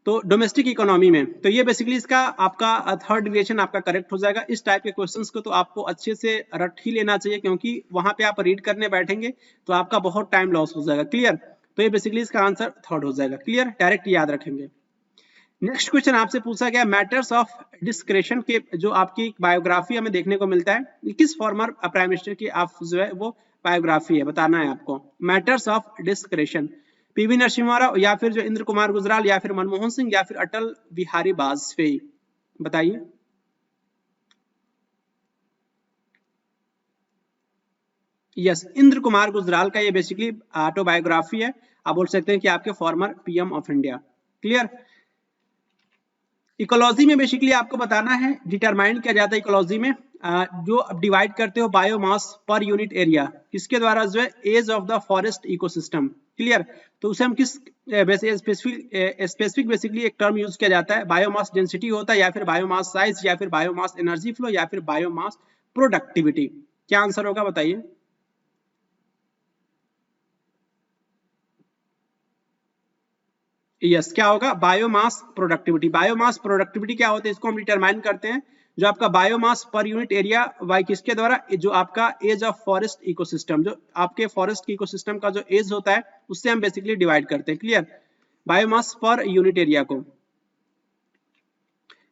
तो डोमेस्टिक इकोनॉमी में, तो ये बेसिकली इसका आपका थर्ड रिलेशन आपका करेक्ट हो जाएगा। इस टाइप के क्वेश्चंस को तो आपको अच्छे से रट ही लेना चाहिए, क्योंकि वहां पे आप रीड करने बैठेंगे तो आपका बहुत टाइम लॉस हो जाएगा। क्लियर। तो ये बेसिकली इसका आंसर थर्ड हो जाएगा। क्लियर, डायरेक्ट याद रखेंगे। नेक्स्ट क्वेश्चन आपसे पूछा गया मैटर्स ऑफ डिस्क्रेशन के जो आपकी बायोग्राफी हमें देखने को मिलता है, किस फॉर्मर प्राइम मिनिस्टर की आप जो है वो बायोग्राफी है, बताना है आपको। Matters of discretion, PV Narasimha Rao या फिर जो इंद्र कुमार गुजराल या फिर मनमोहन सिंह या फिर अटल बिहारी वाजपेयी, बताइए। यस, इंद्र कुमार गुजराल का ये बेसिकली ऑटोबायोग्राफी है, आप बोल सकते हैं कि आपके former PM of India. Clear. Ecology में बेसिकली आपको बताना है डिटरमाइन किया जाता है इकोलॉजी में जो डिवाइड करते हो बायोमास पर यूनिट एरिया, किसके द्वारा जो है edge of the forest ecosystem. Clear. तो उसे हम किस स्पेसिफिक बेसिकली एक टर्म यूज किया जाता है, बायोमास डेंसिटी होता है या फिर बायोमास साइज या फिर बायोमास एनर्जी फ्लो या फिर बायोमास प्रोडक्टिविटी। क्या आंसर होगा बताइए। यस, क्या होगा, बायोमास प्रोडक्टिविटी। बायोमास प्रोडक्टिविटी क्या होता है, इसको हम डिटरमाइन करते हैं जो आपका biomass per unit area bye किसके द्वारा, जो आपका एज ऑफ फॉरेस्ट इकोसिस्टम, जो आपके फॉरेस्ट इकोसिस्टम का जो एज होता है उससे हम बेसिकली डिवाइड करते हैं। Clear, biomass per unit area को।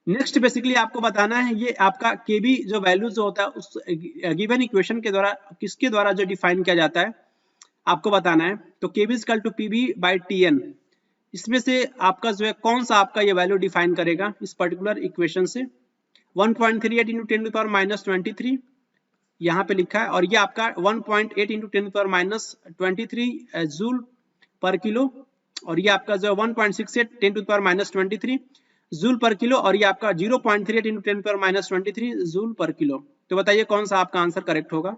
नेक्स्ट बेसिकली आपको बताना है ये आपका केबी जो वैल्यू जो होता है उस गिवन इक्वेशन के द्वारा किसके द्वारा जो डिफाइन किया जाता है आपको बताना है। तो KB equal to PB by TN, इसमें से आपका जो है कौन सा आपका ये वैल्यू डिफाइन करेगा इस पर्टिकुलर इक्वेशन से। 1.38 इंटू 10 टू पावर माइनस 23 यहाँ पे लिखा है, और ये आपका 1.8 into 10 to power minus 23 joule per kilo, और ये आपका जो 1.68 10 to power minus 23 joule per kilo, और ये आपका 0.38 into 10 power minus 23 joule per kilo. तो बताइए कौन सा आपका आंसर करेक्ट होगा।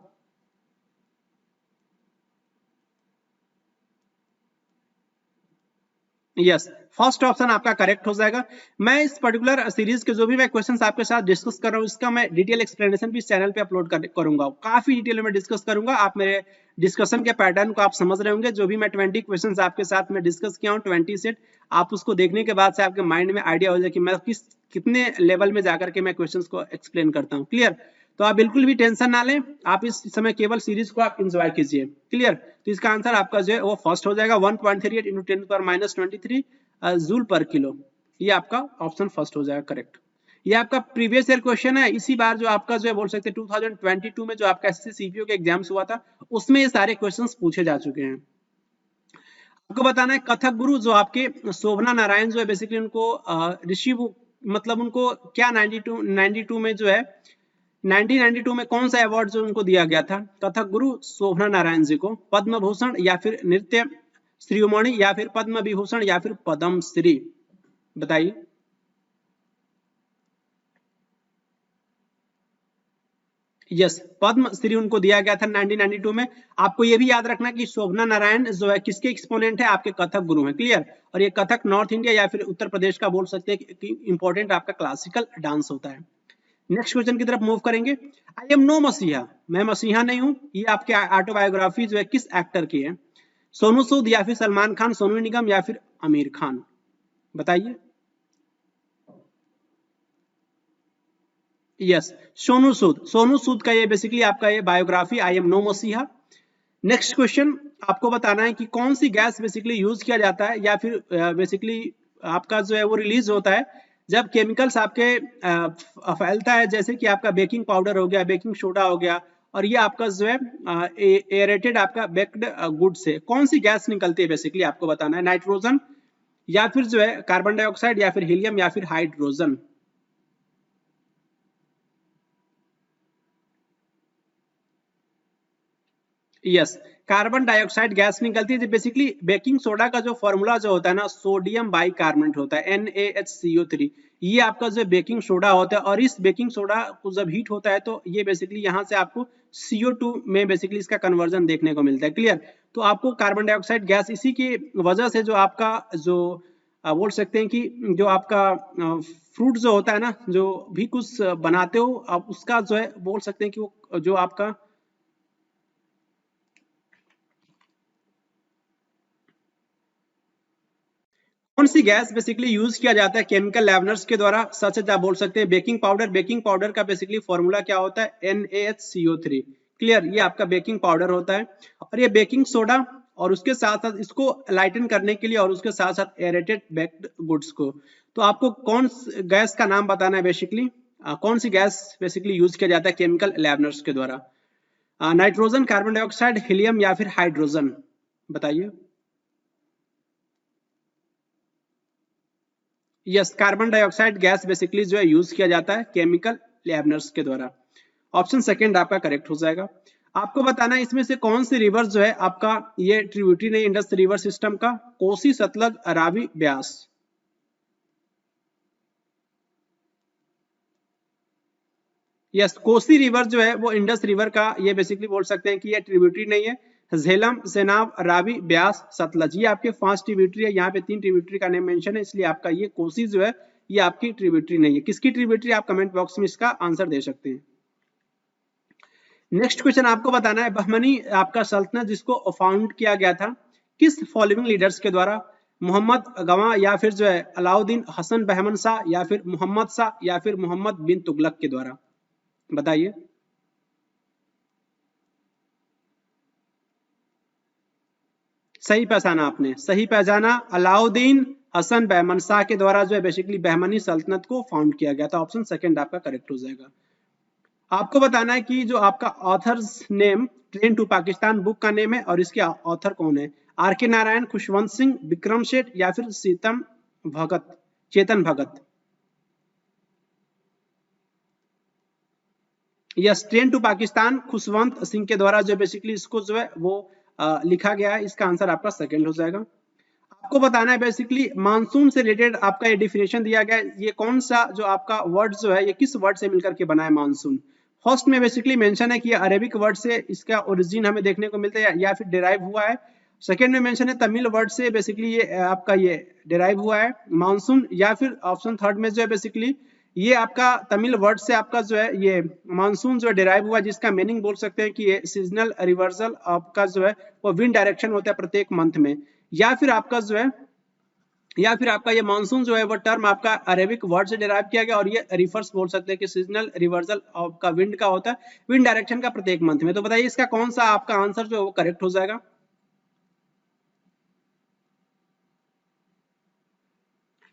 यस, फर्स्ट ऑप्शन आपका करेक्ट हो जाएगा। मैं इस पर्टिकुलर सीरीज के जो भी मैं क्वेश्चंस आपके साथ डिस्कस कर रहा हूँ इसका मैं डिटेल एक्सप्लेनेशन भी इस चैनल पे अपलोड करूंगा, काफी डिटेल में डिस्कस करूंगा। आप मेरे डिस्कशन के पैटर्न को आप समझ रहे होंगे, जो भी मैं 20 क्वेश्चंस आपके साथ में डिस्कस किया हूँ 20 सेट, आप उसको देखने के बाद से आपके माइंड में आइडिया हो जाए कि मैं कितने लेवल में जाकर के मैं क्वेश्चंस को एक्सप्लेन करता हूँ। क्लियर। तो आप बिल्कुल भी टेंशन ना लें, आप इस समय केवल सीरीज को आप एंजॉय कीजिए। क्लियर। तो इसका आंसर आपका जो है वो फर्स्ट हो जाएगा 1.38 into 10 to power minus 23 joule per kilo, ये आपका ऑप्शन फर्स्ट हो जाएगा करेक्ट। ये आपका प्रीवियस ईयर क्वेश्चन है। इसी बार जो आपका जो है बोल सकते हैं 2022 में जो आपका एसएससी सीपीओ के एग्जाम्स हुआ था उसमें ये सारे क्वेश्चंस पूछे जा चुके हैं। आपको बताना है कथक गुरु जो आपके शोभना नारायण जो है बेसिकली उनको ऋषि मतलब उनको क्या 92 में जो है 1992 में कौन सा अवार्ड जो उनको दिया गया था कथक गुरु शोभना नारायण जी को? पद्म भूषण या फिर नृत्य श्रीमणि या फिर पद्म विभूषण या फिर पद्म श्री? बताइए। यस, पद्म श्री उनको दिया गया था 1992 में। आपको ये भी याद रखना कि शोभना नारायण जो है किसके एक्सपोनेंट है? आपके कथक गुरु हैं। क्लियर? और ये कथक नॉर्थ इंडिया या फिर उत्तर प्रदेश का बोल सकते हैं कि इंपॉर्टेंट आपका क्लासिकल डांस होता है। नेक्स्ट क्वेश्चन की तरफ मूव करेंगे। आई एम नो मसीहा, मैं मसीहा नहीं हूं, ये आपके ऑटोबायोग्राफी जो है किस एक्टर की है? सोनू सूद या फिर सलमान खान, सोनू निगम या फिर आमिर खान? बताइए। यस, सोनू सूद। सोनू सूद का ये बेसिकली आपका ये बायोग्राफी आई एम नो मसीहा। नेक्स्ट क्वेश्चन आपको बताना है कि कौन सी गैस बेसिकली यूज किया जाता है या फिर बेसिकली आपका जो है वो रिलीज होता है जब केमिकल्स आपके फैलता है, जैसे कि आपका बेकिंग पाउडर हो गया, बेकिंग सोडा हो गया, और ये आपका जो है एरेटेड आपका बेक्ड गुड से कौन सी गैस निकलती है बेसिकली आपको बताना है? नाइट्रोजन या फिर जो है कार्बन डाइऑक्साइड या फिर हीलियम या फिर hydrogen? Yes, carbon dioxide gas निकलती है। बेसिकली बेकिंग सोडा का जो फॉर्मूला जो होता है ना, सोडियम बाइकार्बोनेट होता है NaHCO3। ये आपका जो बेकिंग सोडा होता है, और इस बेकिंग सोडा को जब हीट होता है तो ये बेसिकली यहाँ से आपको CO2 में बेसिकली इसका कन्वर्जन देखने को मिलता है। क्लियर? तो आपको कार्बन डाइऑक्साइड गैस इसी की वजह से जो आपका जो बोल सकते हैं कि जो आपका फ्रूट जो होता है ना, जो भी कुछ बनाते हो आप उसका जो है बोल सकते हैं कि वो जो आपका कौन सी गैस बेसिकली यूज किया जाता है केमिकल लैवनर्स के द्वारा? सच आप बोल सकते हैं बेकिंग पाउडर। बेकिंग पाउडर का बेसिकली फॉर्मूला क्या होता है? NaHCO3। क्लियर? ये आपका बेकिंग पाउडर होता है। और ये बेकिंग सोडा और उसके साथ साथ इसको लाइटन करने के लिए और उसके साथ साथ एरेटेड बेक्ड गुड्स को, तो आपको कौन गैस का नाम बताना है बेसिकली? कौन सी गैस बेसिकली यूज किया जाता है केमिकल लैवनर्स के द्वारा? नाइट्रोजन, कार्बन डाइऑक्साइड, हीलियम या फिर हाइड्रोजन? बताइए। Yes, carbon dioxide gas basically जो है यूज किया जाता है केमिकल लैवनर्स के द्वारा। ऑप्शन सेकंड आपका करेक्ट हो जाएगा। आपको बताना है इसमें से कौन सी रिवर जो है आपका ये ट्रिब्यूटरी नहीं इंडस रिवर सिस्टम का? कोसी, सतलज, रावी, ब्यास? यस, कोसी रिवर जो है वो इंडस रिवर का ये बेसिकली बोल सकते हैं कि ये ट्रिब्यूटरी नहीं है। झेलम, सेनाब, रावी, ब्यास, सतलज, ये आपके 5 ट्रिब्यूटरी है। यहाँ पे 3 ट्रिब्यूटरी का नेम मेंशन है, इसलिए आपका ये कोसी जो है ये आपकी ट्रिब्यूटरी नहीं है। किसकी ट्रिब्यूटरी? आप कमेंट बॉक्स में इसका आंसर दे सकते हैं। नेक्स्ट क्वेश्चन आपको बताना है बहमनी आपका सल्तनत जिसको फाउंड किया गया था किस फॉलोइंग लीडर्स के द्वारा? मोहम्मद गवा या फिर जो है अलाउद्दीन हसन बहमन शाह या फिर मोहम्मद शाह या फिर मोहम्मद बिन तुगलक के द्वारा? बताइए। सही पहचाना आपने, सही पहचाना। अलाउद्दीन हसन बहमन शाह के द्वारा जो है बेसिकली बहमनी सल्तनत को फाउंड किया गया था। ऑप्शन सेकंड आपका करेक्ट हो जाएगा। आपको बताना है कि जो आपका author's name train to Pakistan book का नेम है और इसके ऑथर कौन है? आर के नारायण, खुशवंत सिंह, विक्रम सेठ या फिर सीतम Bhagat, Chetan Bhagat? Yes, train to Pakistan Khushwant Singh के द्वारा जो बेसिकली इसको जो है वो लिखा गया है। इसका आंसर आपका सेकंड हो जाएगा। आपको बताना है बेसिकली मानसून से रिलेटेड आपका ये डिफिनेशन दिया गया है। ये कौन सा जो आपका वर्ड जो है ये किस वर्ड से मिलकर के बना है मानसून? फर्स्ट में बेसिकली मेंशन है कि ये अरेबिक वर्ड से इसका ओरिजिन हमें देखने को मिलता है या फिर डिराइव हुआ है। सेकंड में मेंशन है तमिल वर्ड से बेसिकली ये आपका ये डिराइव हुआ है मानसून, या फिर ऑप्शन थर्ड में जो है बेसिकली ये आपका तमिल वर्ड से आपका जो है ये मानसून जो है डिराइव हुआ, जिसका मीनिंग बोल सकते हैं कि ये सीजनल रिवर्सल आपका जो है वो विंड डायरेक्शन होता है प्रत्येक मंथ में, या फिर आपका जो है या फिर आपका ये मानसून जो है वो टर्म आपका अरेबिक वर्ड से डिराइव किया गया और ये रिफर्स बोल सकते हैं कि सीजनल रिवर्सल आपका विंड का होता है विंड डायरेक्शन का प्रत्येक मंथ में। तो बताइए इसका कौन सा आपका आंसर जो है वो करेक्ट हो जाएगा?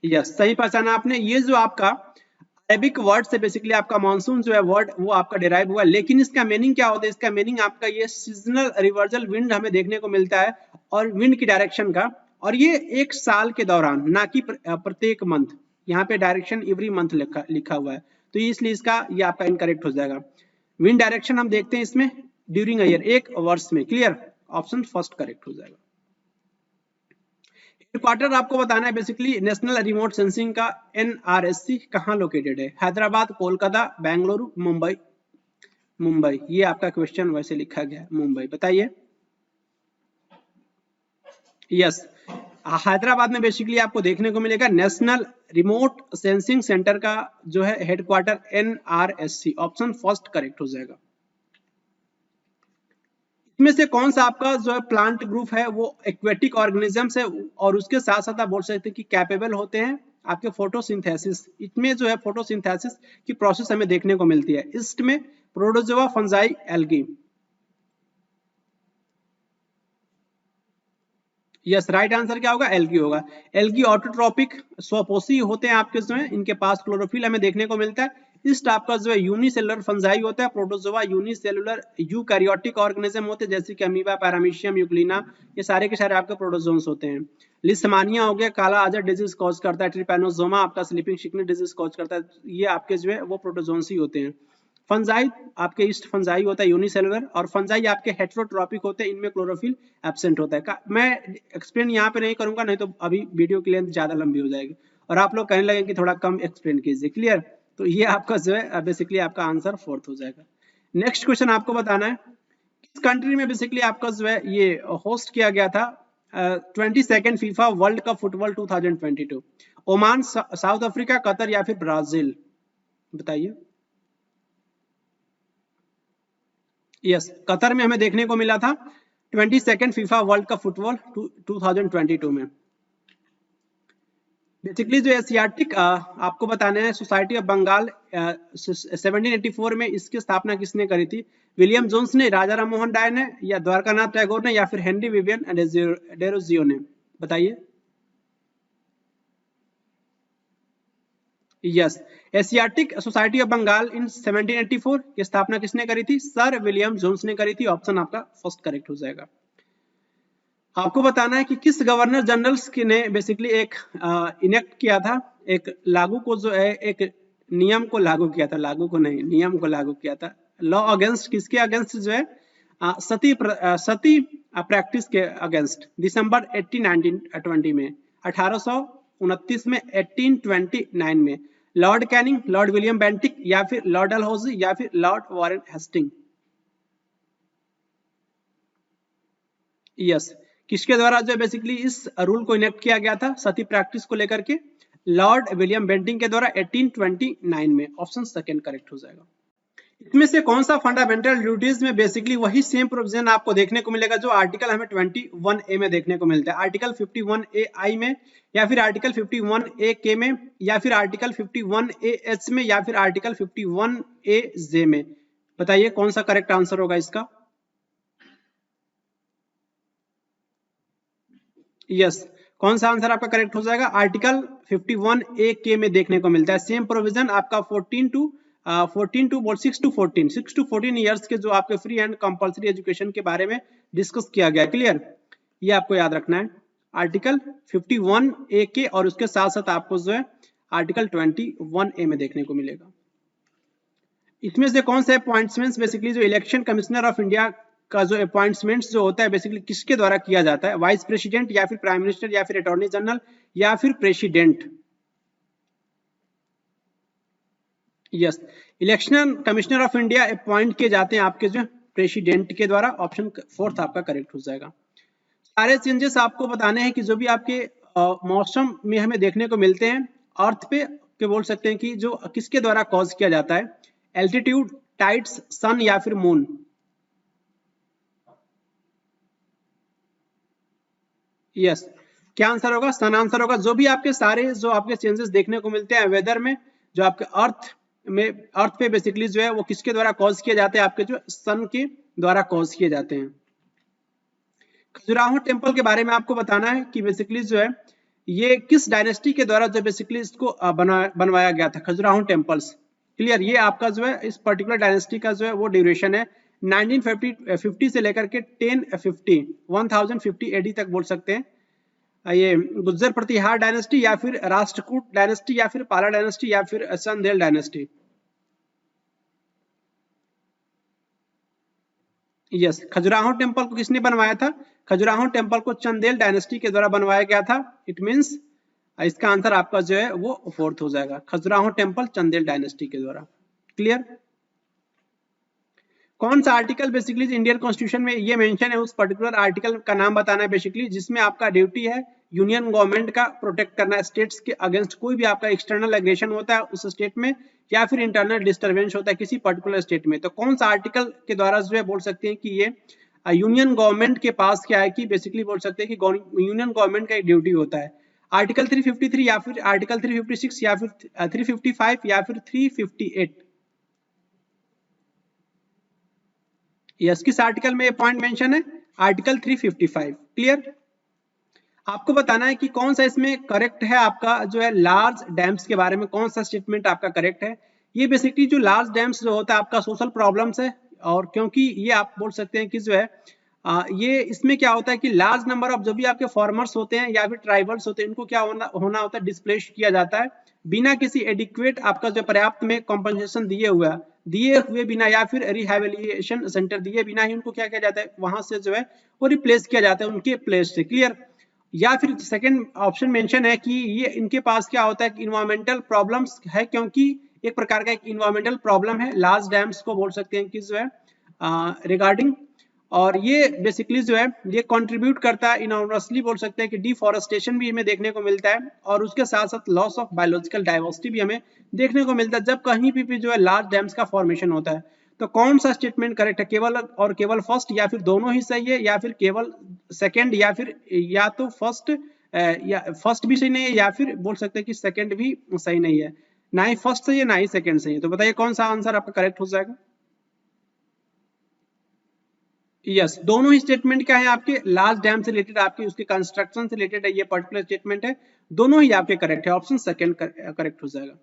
यस, सही पहचाना आपने। ये जो आपका अरेबिक वर्ड से बेसिकली आपका मानसून जो है वर्ड वो आपका डिराइव हुआ, लेकिन इसका मीनिंग क्या होता है? इसका मीनिंग आपका ये सीजनल रिवर्सल विंड हमें देखने को मिलता है और विंड की डायरेक्शन का, और ये एक साल के दौरान, ना कि प्रत्येक मंथ। यहाँ पे डायरेक्शन एवरी मंथ लिखा हुआ है, तो इसलिए इसका ये आपका इनकरेक्ट हो जाएगा। विंड डायरेक्शन हम देखते हैं इसमें ड्यूरिंग अ ईयर, एक वर्ष में। क्लियर, ऑप्शन फर्स्ट करेक्ट हो जाएगा। हेडक्वार्टर आपको बताना है बेसिकली नेशनल रिमोट सेंसिंग का NRSC कहाँ लोकेटेड है? हैदराबाद, कोलकाता, बेंगलुरु, मुंबई। मुंबई, ये आपका क्वेश्चन वैसे लिखा गया है मुंबई, बताइए। यस, हैदराबाद में बेसिकली आपको देखने को मिलेगा नेशनल रिमोट सेंसिंग सेंटर का जो है headquarter NRSC, option first correct हो जाएगा। इसमें से कौन सा आपका जो है प्लांट ग्रुप है वो एक्वेटिक ऑर्गेनिजम्स है, और उसके साथ साथ आप बोल सकते हैं कि कैपेबल होते हैं आपके फोटोसिंथेसिस। इसमें जो है फोटोसिंथेसिस की प्रोसेस हमें देखने को मिलती है। ईस्ट में protozoa, fungi, algae. Yes, right answer क्या होगा? एल्गी होगा। एल्गी ऑटोट्रोपिक स्वपोषी होते हैं आपके जो है, इनके पास क्लोरोफिल हमें देखने को मिलता है। इस टाइप का जो है यूनिसेलुलर फंजाई होता है। प्रोटोजोआ यूनिसेलुलर यूकैरियोटिक ऑर्गेनिज्म होते हैं, जैसे कि अमीबा, पैरामीशियम, यूग्लिना, ये सारे के सारे आपके प्रोटोजोन्स होते हैं। लिस्मानिया हो गया, काला आजार डिजीज कॉज करता है। ट्रिपैनोसोमा आपका स्लीपिंग सिकनेस डिजीज कॉज करता है। ये आपके जो है वो प्रोटोजोन्स ही होते हैं। फंजाई आपके ईस्ट फंजाई होता है यूनिसेलुलर, और फंजाई आपके हेटेरोट्रॉपिक होते हैं, इनमें क्लोरोफिल एब्सेंट होता है। मैं एक्सप्लेन यहाँ पे नहीं करूंगा, नहीं तो अभी वीडियो की लेंथ ज्यादा लंबी हो जाएगी और आप लोग कहने लगे कि थोड़ा कम एक्सप्लेन कीजिए। क्लियर, तो ये आपका जो है बेसिकली आपका आंसर फोर्थ हो जाएगा। नेक्स्ट क्वेश्चन आपको बताना है किस कंट्री में बेसिकली आपका जो है ये होस्ट किया गया था 22nd FIFA world cup football 2022? Oman, south Africa, Qatar या फिर ब्राजील? बताइए। यस, कतर में हमें देखने को मिला था 22nd FIFA world cup football 2022 में। बेसिकली जो एशियाटिक आपको बताना है सोसाइटी ऑफ बंगाल 1784 में इसकी स्थापना किसने करी थी? विलियम जोन्स ने, राजा राम मोहन राय ने, या द्वारकानाथ टैगोर ने, या फिर हेनरी विवियन डेरोजियो ने? बताइए। Yes, Asiatic Society of Bengal in 1784 की स्थापना किसने करी थी? सर विलियम जोन्स ने करी थी। ऑप्शन आपका फर्स्ट करेक्ट हो जाएगा। आपको बताना है कि किस गवर्नर जनरल्स ने बेसिकली एक इनेक्ट किया था, एक लागू को जो है एक नियम को लागू किया था, लागू को नहीं, नियम को लागू किया था। लॉ अगेंस्ट किसके अगेंस्ट जो है? सती प्रैक्टिस के अगेंस्ट। दिसंबर 1820 में, 1829 में, 1829 में। Lord Canning, Lord William Bentinck, या फिर लॉर्ड डलहौजी, या फिर लॉर्ड वॉरेन हेस्टिंग? यस, किसके द्वारा जो बेसिकली इस रूल को इनेक्ट किया गया था सती प्रैक्टिस को लेकर के? लॉर्ड विलियम बेंटिंग के द्वारा 1829 में। ऑप्शन सेकंड करेक्ट हो जाएगा। इसमें से कौन सा फंडामेंटल ड्यूटीज में बेसिकली वही सेम प्रोविजन आपको देखने को मिलेगा जो आर्टिकल हमें 21A में देखने को मिलता है? आर्टिकल 51A आई में, या फिर आर्टिकल 51A के में, या फिर आर्टिकल 51A एच में, या फिर आर्टिकल 51A जे में? बताइए कौन सा करेक्ट आंसर होगा इसका? यस, कौन सा आंसर आपका करेक्ट हो जाएगा? आर्टिकल 51A के में देखने को मिलता है सेम प्रोविजन आपका 6 to 14 इयर्स के जो आपके फ्री एंड कंपलसरी एजुकेशन के बारे में डिस्कस किया गया। क्लियर, ये आपको याद रखना है आर्टिकल 51A के, और उसके साथ साथ आपको जो है आर्टिकल 21A में देखने को मिलेगा। इसमें से कौन से अपॉइंटमेंट्स बेसिकली जो इलेक्शन कमिश्नर ऑफ इंडिया का जो अपॉइंटमेंट्स जो होता है बेसिकली किसके द्वारा किया जाता है? वाइस प्रेसिडेंट, या फिर प्राइम मिनिस्टर, या फिर अटॉर्नी जनरल, या फिर president? Yes, election commissioner of India appoint किए जाते हैं आपके जो प्रेसिडेंट के द्वारा। ऑप्शन फोर्थ आपका करेक्ट हो जाएगा। सारे चेंजेस आपको बताने हैं कि जो भी आपके मौसम में हमें देखने को मिलते हैं अर्थ पे के बोल सकते हैं कि जो किसके द्वारा कॉज किया जाता है? एल्टीट्यूड, टाइड्स, सन, या फिर मून? यस, क्या आंसर होगा? सन आंसर होगा। जो भी आपके सारे जो आपके चेंजेस देखने को मिलते हैं वेदर में, जो आपके अर्थ पे बेसिकली जो है वो किसके द्वारा कॉज किए जाते हैं? आपके जो सन के द्वारा कॉज किए जाते हैं। खजुराहो टेम्पल के बारे में आपको बताना है कि बेसिकली जो है ये किस डायनेस्टी के द्वारा जो बेसिकली इसको बनवाया गया था, खजुराहो टेम्पल्स। क्लियर, ये आपका जो है इस पर्टिकुलर डायनेस्टी का जो है वो ड्यूरेशन है 1950 से लेकर के 1050 एडी तक बोल सकते हैं। ये गुज्जर प्रतिहार डायनेस्टी या फिर राष्ट्रकूट डायनेस्टी या फिर पाला डायनेस्टी या फिर Chandel dynasty. Yes, Khajuraho temple को किसने बनवाया था? खजुराहो टेम्पल को चंदेल डायनेस्टी के द्वारा बनवाया गया था। इट मींस इसका आंसर आपका जो है वो फोर्थ हो जाएगा, खजुराहो टेम्पल चंदेल डायनेस्टी के द्वारा। क्लियर। कौन सा आर्टिकल बेसिकली इंडियन कॉन्स्टिट्यूशन में ये मेंशन है, उस पर्टिकुलर आर्टिकल का नाम बताना है बेसिकली, जिसमें आपका ड्यूटी है यूनियन गवर्नमेंट का प्रोटेक्ट करना है स्टेट्स के अगेंस्ट कोई भी आपका एक्सटर्नल एग्रेशन होता है उस स्टेट में या फिर इंटरनल डिस्टर्बेंस होता है किसी पर्टिकुलर स्टेट में। तो कौन सा आर्टिकल के द्वारा जो है बोल सकते हैं कि ये यूनियन गवर्नमेंट के पास क्या है कि बेसिकली बोल सकते हैं कि यूनियन गवर्नमेंट का एक ड्यूटी होता है। आर्टिकल 353 या फिर आर्टिकल 356 या फिर 355 या फिर 358। यस, किस आर्टिकल में ये पॉइंट मेंशन है? आर्टिकल 355। क्लियर। आपको बताना है कि कौन सा इसमें करेक्ट है आपका जो है लार्ज डैम्स के बारे में, कौन सा स्टेटमेंट आपका करेक्ट है। ये बेसिकली जो लार्ज डैम्स जो होता है आपका सोशल प्रॉब्लम्स है, और क्योंकि ये आप बोल सकते हैं कि जो है ये इसमें क्या होता है कि लार्ज नंबर ऑफ जो भी आपके फार्मर्स होते हैं या फिर ट्राइबल्स होते हैं इनको क्या होना होता है, डिस्प्लेस किया जाता है बिना किसी एडिक्वेट आपका जो पर्याप्त में कॉम्पनसेशन दिए हुए बिना या फिर रिहैबिलिटेशन सेंटर दिए बिना ही उनको क्या किया जाता है, वहां से जो है वो रिप्लेस किया जाता है उनके प्लेस से। क्लियर। या फिर सेकंड ऑप्शन मेंशन है कि ये इनके पास क्या होता है कि इन्वायरमेंटल प्रॉब्लम्स है, क्योंकि एक प्रकार का एक इन्वायरमेंटल प्रॉब्लम है लार्ज डैम्स को बोल सकते हैं कि जो है रिगार्डिंग, और ये बेसिकली जो है ये कंट्रीब्यूट करता है इनॉर्मसली बोल सकते हैं कि डिफॉरेस्टेशन भी हमें देखने को मिलता है, और उसके साथ साथ लॉस ऑफ बायोलॉजिकल डाइवर्सिटी भी हमें देखने को मिलता है जब कहीं भी जो है लार्ज डैम्स का फॉर्मेशन होता है। तो कौन सा स्टेटमेंट करेक्ट है, केवल और केवल फर्स्ट या फिर दोनों ही सही है या फिर केवल सेकंड या फिर या तो फर्स्ट या फर्स्ट भी सही नहीं है या फिर बोल सकते हैं कि सेकंड भी सही नहीं है, ना ही फर्स्ट सही है ना ही सेकंड सही है। तो बताइए कौन सा आंसर आपका करेक्ट हो जाएगा? यस, दोनों ही स्टेटमेंट क्या है आपके लार्ज डैम से रिलेटेड, आपके उसके कंस्ट्रक्शन से रिलेटेड है ये पर्टिकुलर स्टेटमेंट है, दोनों ही आपके करेक्ट है, ऑप्शन सेकंड करेक्ट हो जाएगा।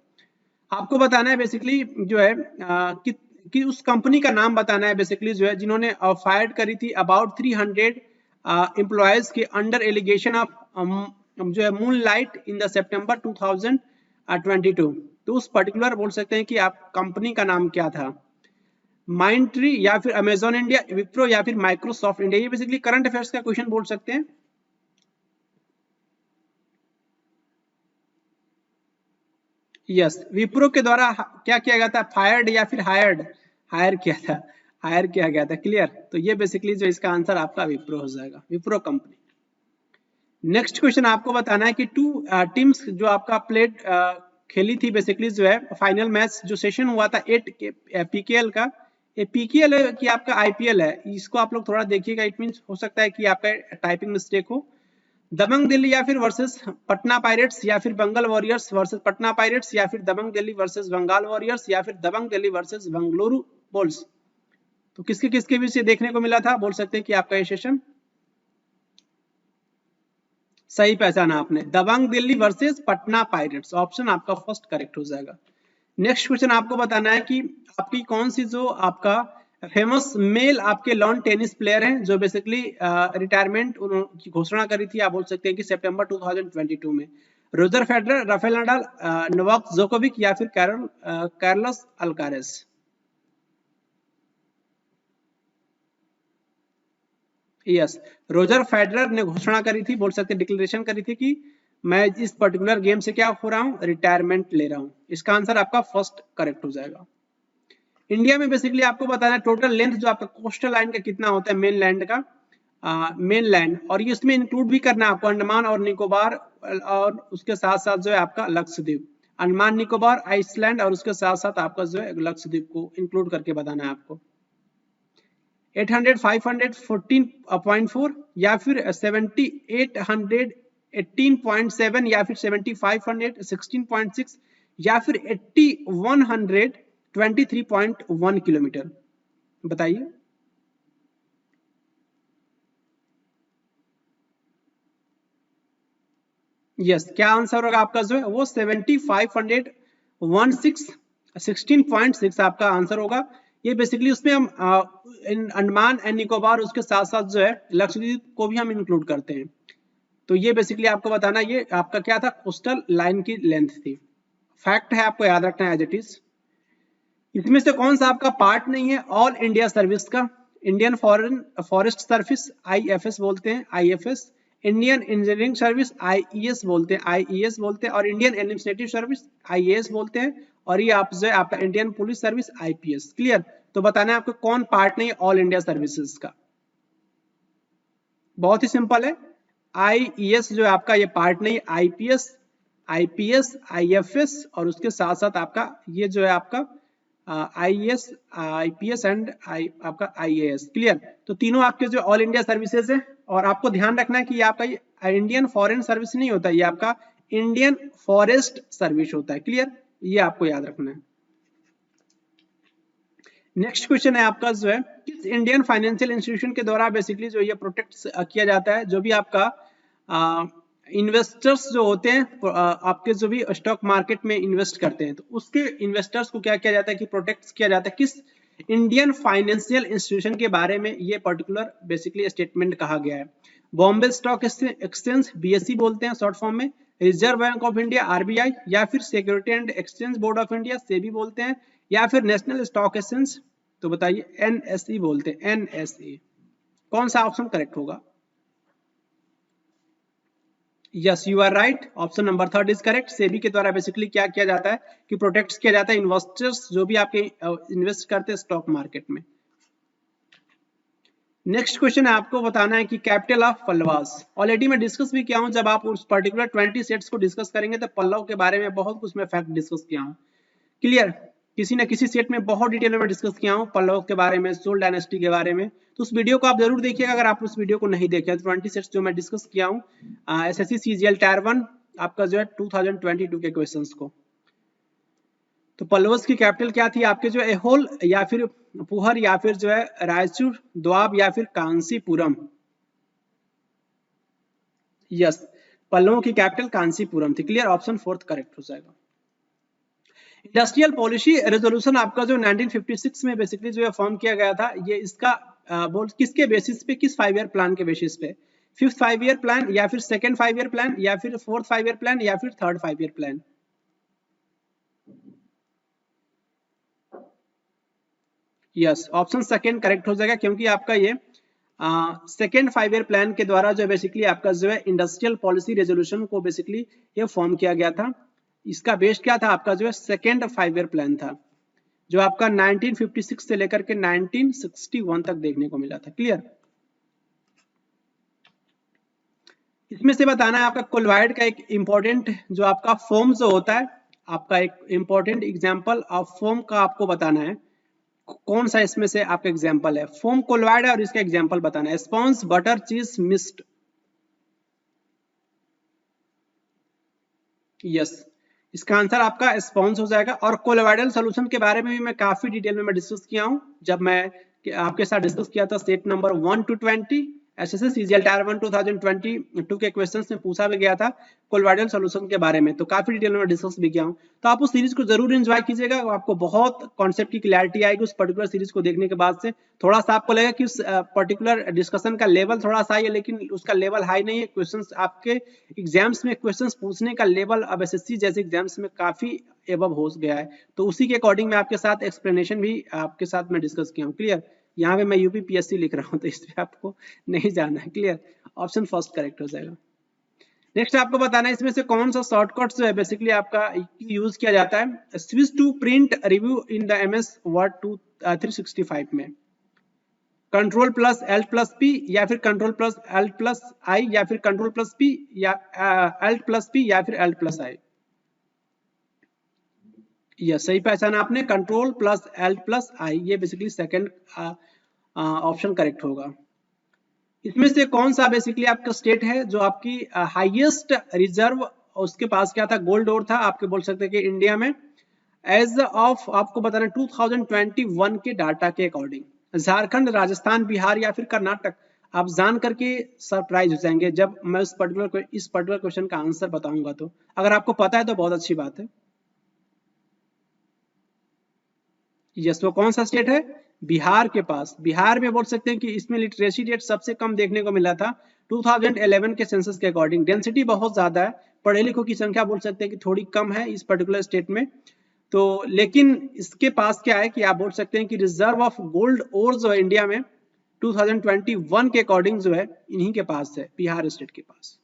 आपको बताना है बेसिकली जो है कि उस कंपनी का नाम बताना है बेसिकली जो है जिन्होंने फायर करी थी अबाउट 300 एम्प्लॉयज के अंडर एलिगेशन ऑफ जो है moon light in the September 2022। तो उस पर्टिकुलर बोल सकते हैं कि आप कंपनी का नाम क्या था, माइंड ट्री या फिर अमेजॉन इंडिया, विप्रो या फिर माइक्रोसॉफ्ट इंडिया। ये बेसिकली करंट अफेयर्स का क्वेश्चन बोल सकते हैं। यस, विप्रो के द्वारा क्या किया गया था, फायर्ड या फिर हायर किया था, हायर किया गया था। क्लियर। तो ये बेसिकली जो इसका आंसर आपका विप्रो हो जाएगा, विप्रो कंपनी। नेक्स्ट क्वेश्चन आपको बताना है कि टू टीम्स जो आपका प्लेड खेली थी बेसिकली जो है फाइनल मैच जो सेशन हुआ था 8 पीकेएल का, ये पीकेएल है कि आपका आईपीएल है, इसको आप लोग थोड़ा देखिएगा, इट मींस हो सकता है कि आपका टाइपिंग मिस्टेक हो। दबंग दिल्ली या फिर वर्सेस पटना पायरेट्स या फिर Bengal warriors versus Patna pirates या फिर दबंग दिल्ली वर्सेस बंगाल वॉरियर्स या फिर दबंग दिल्ली वर्सेस बंगलुरु बुल्स। तो किसके किसके बीच से देखने को मिला था, बोल सकते हैं कि आपका ये सेशन सही पहचाना आपने, Dabang Delhi versus Patna Pirates, option आपका फर्स्ट करेक्ट हो जाएगा। नेक्स्ट क्वेश्चन आपको बताना है कि आपकी कौन सी जो आपका फेमस मेल आपके लॉन टेनिस प्लेयर हैं जो बेसिकली रिटायरमेंट की घोषणा करी थी, आप बोल सकते हैं कि सितंबर 2022 में। Roger Federer, Rafael Nadal, Novak Djokovic या फिर Carlos Alcaraz. Yes, Roger Federer ने घोषणा करी थी, बोल सकते डिक्लेरेशन करी थी कि मैं इस पर्टिकुलर गेम से क्या हो रहा हूं, रिटायरमेंट ले रहा हूं। इसका आंसर आपका फर्स्ट करेक्ट हो जाएगा। इंडिया में बेसिकली आपको बताना है टोटल लेंथ जो आपका कोस्टल लाइन का कितना होता है, मेन लैंड का, मेन लैंड, और ये इसमें इंक्लूड भी करना है आपको अंडमान और निकोबार, और उसके साथ साथ जो है आपका लक्षद्वीप, अंडमान निकोबार, आइसलैंड, और उसके साथ साथ आपका जो है लक्षद्वीप को इंक्लूड करके बताना है आपको। 800, 500, 14.4 या फिर 7800, 18.7 या फिर 7500, 16.6 या फिर 8100, 23.1 किलोमीटर। बताइए। यस, क्या आंसर होगा आपका जो है वो 7516 आपका आंसर होगा। ये बेसिकली उसमें हम अंडमान एंड निकोबार उसके साथ साथ जो है लक्षद्वीप को भी हम इंक्लूड करते हैं। तो ये बेसिकली आपको बताना, ये आपका क्या था, कोस्टल लाइन की लेंथ थी। फैक्ट है, आपको याद रखना है एज इट इज। इसमें से कौन सा आपका पार्ट नहीं है ऑल इंडिया सर्विस का? Indian foreign forest service IFS बोलते हैं, IFS. Indian engineering service IES बोलते हैं, आईईएस बोलते हैं। और इंडियन एडमिनिस्ट्रेटिव सर्विस आईएएस बोलते हैं। और ये आप जो है आपका Indian police service IPS. Clear? तो बताना है आपको कौन पार्ट नहीं है ऑल इंडिया सर्विसेज का। बहुत ही सिंपल है, आईईएस जो है आपका ये पार्ट नहीं, आईपीएस, आईपीएस, आईएफएस और उसके साथ साथ आपका ये जो है आपका आईएएस, आईपीएस एंड आपका आईएएस। क्लियर? तो तीनों आपके जो ऑल इंडिया सर्विसेज है। और आपको ध्यान रखना है कि ये आपका इंडियन फॉरेन सर्विस नहीं होता, ये आपका इंडियन फॉरेस्ट सर्विस होता है। क्लियर? ये आपको याद रखना है। नेक्स्ट क्वेश्चन है आपका जो है, किस इंडियन फाइनेंशियल इंस्टीट्यूशन के द्वारा बेसिकली जो ये प्रोटेक्ट किया जाता है, जो भी आपका इन्वेस्टर्स जो होते हैं आपके जो भी स्टॉक मार्केट में इन्वेस्ट करते हैं, तो उसके इन्वेस्टर्स को क्या किया जाता है कि प्रोटेक्ट किया जाता है? किस इंडियन फाइनेंशियल इंस्टीट्यूशन के बारे में ये पर्टिकुलर बेसिकली स्टेटमेंट कहा गया है? बॉम्बे स्टॉक एक्सचेंज, बीएसई बोलते हैं शॉर्ट फॉर्म में, reserve bank of India RBI, या फिर security and exchange board of India SEBI बोलते हैं, या फिर नेशनल स्टॉक एक्सचेंज? तो बताइए, एनएसई बोलते हैं, एनएसई। कौन सा ऑप्शन करेक्ट होगा? Yes, you are right, option number 3 is correct. SEBI के द्वारा बेसिकली क्या किया जाता है कि प्रोटेक्ट किया जाता है इन्वेस्टर्स जो भी आपके इन्वेस्ट करते हैं स्टॉक मार्केट में। नेक्स्ट क्वेश्चन है, आपको बताना है कि कैपिटल ऑफ पल्लवास। ऑलरेडी मैं डिस्कस भी किया हूं, जब आप उस पर्टिकुलर 20 सेट्स को डिस्कस करेंगे तो पल्लव के बारे में बहुत कुछ मैं फैक्ट डिस्कस किया हूं। क्लियर? किसी न किसी सेट में बहुत डिटेल में डिस्कस किया हूं पल्लव के बारे में, सोल डायनेस्टी के बारे में। तो उस वीडियो को आप जरूर देखिएगा अगर आप उस वीडियो को नहीं देखे। 20 सेट्स जो मैं डिस्कस किया हूं एसएससी सीजीएल टायर 1 आपका जो है 2022 के क्वेश्चंस को। तो पल्लवस की कैपिटल क्या थी आपके जो एहोल, या फिर पुहर, या फिर जो है रायचूर, द्वाब, या फिर कांसीपुरम? यस, पल्लवों की कैपिटल कांसीपुरम थी। क्लियर? ऑप्शन 4 करेक्ट हो जाएगा। इंडस्ट्रियल पॉलिसी रेजोल्यूशन आपका जो 1956 में बेसिकली जो है फॉर्म किया गया था, ये इसका किसके बेसिस पे, किस 5 ईयर प्लान के बेसिस पे? 5th 5 ईयर प्लान, या फिर 2nd 5 ईयर प्लान, या फिर 4th 5 ईयर प्लान, या फिर 3rd 5 year plan? Yes, option 2 correct हो जाएगा, क्योंकि आपका ये 2nd 5 ईयर प्लान के द्वारा जो बेसिकली आपका जो है इंडस्ट्रियल पॉलिसी रेजोल्यूशन को बेसिकली ये फॉर्म किया गया था। इसका बेस क्या था आपका जो है 2nd 5 ईयर प्लान था, जो आपका 1956 से लेकर के 1961 तक देखने को मिला था। क्लियर? इसमें से बताना है आपका कोलवाइड का एक इंपॉर्टेंट जो आपका फोम जो होता है, आपका एक इंपॉर्टेंट एग्जांपल ऑफ फोम का आपको बताना है। कौन सा इसमें से आपका एग्जांपल है? फोम कोलवाइड है और इसका एग्जांपल बताना है। स्पॉन्ज, बटर, चीज, मिस्ट? यस, इसका आंसर आपका स्पॉन्ज हो जाएगा। और कोलोइडल सॉल्यूशन के बारे में भी मैं काफी डिटेल में डिस्कस किया हूं, जब मैं आपके साथ डिस्कस किया था set number 1 to 20 SSC CGL tyre 1 2022 के क्वेश्चंस में पूछा भी गया था कोलोइडल सॉल्यूशन के बारे में, तो काफी डिटेल में डिस्कस भी किया हूं। तो आप उस सीरीज को जरूर एंजॉय कीजिएगा, आपको बहुत कॉन्सेप्ट की क्लैरिटी आएगी उस पर्टिकुलर सीरीज को देखने के बाद से। थोड़ा सा आपको लगेगा कि उस पर्टिकुलर डिस्कशन का लेवल थोड़ा सा है, लेकिन उसका लेवल हाई नहीं है। क्वेश्चंस आपके एग्जाम्स में क्वेश्चंस पूछने का लेवल अब एसएससी जैसे एग्जाम्स में काफी एबव हो गया है, तो उसी के अकॉर्डिंग मैं आपके साथ एक्सप्लेनेशन भी आपके साथ में डिस्कस किया हूँ। क्लियर? यहाँ पे मैं यूपीपीएससी लिख रहा हूँ, तो इस पे आपको नहीं जाना है। क्लियर? ऑप्शन फर्स्ट करेक्ट हो जाएगा। नेक्स्ट आपको बताना है इसमें से कौन सा शॉर्टकट जो है बेसिकली आपका यूज किया जाता है switch to print review in the MS Word 365 में? Control plus alt plus P, या फिर control plus alt plus I, या फिर कंट्रोल प्लस पी, या एल्ट प्लस पी, या फिर एल्ट प्लस आई? यस, सही पहचाना आपने, control plus alt plus I, ये बेसिकली सेकंड ऑप्शन करेक्ट होगा। इसमें से कौन सा बेसिकली आपका स्टेट है जो आपकी हाईएस्ट रिजर्व उसके पास क्या था, गोल्ड ओर था, आपके बोल सकते हैं कि इंडिया में एज ऑफ आपको बताना 2021 के डाटा के अकॉर्डिंग? झारखंड, राजस्थान, बिहार, या फिर कर्नाटक? आप जान करके सरप्राइज हो जाएंगे जब मैं इस पर्टिकुलर क्वेश्चन का आंसर बताऊंगा। तो अगर आपको पता है तो बहुत अच्छी बात है। यस, वो कौन सा स्टेट है? बिहार के पास। बिहार में बोल सकते हैं कि इसमें लिटरेसी रेट सबसे कम देखने को मिला था 2011 के सेंसस के अकॉर्डिंग। डेंसिटी बहुत ज्यादा है, पढ़े लिखों की संख्या बोल सकते हैं कि थोड़ी कम है इस पर्टिकुलर स्टेट में। तो लेकिन इसके पास क्या है कि आप बोल सकते हैं कि रिजर्व ऑफ गोल्ड ओर जो है इंडिया में 2021 के अकॉर्डिंग जो है इन्हीं के पास है, बिहार स्टेट के पास।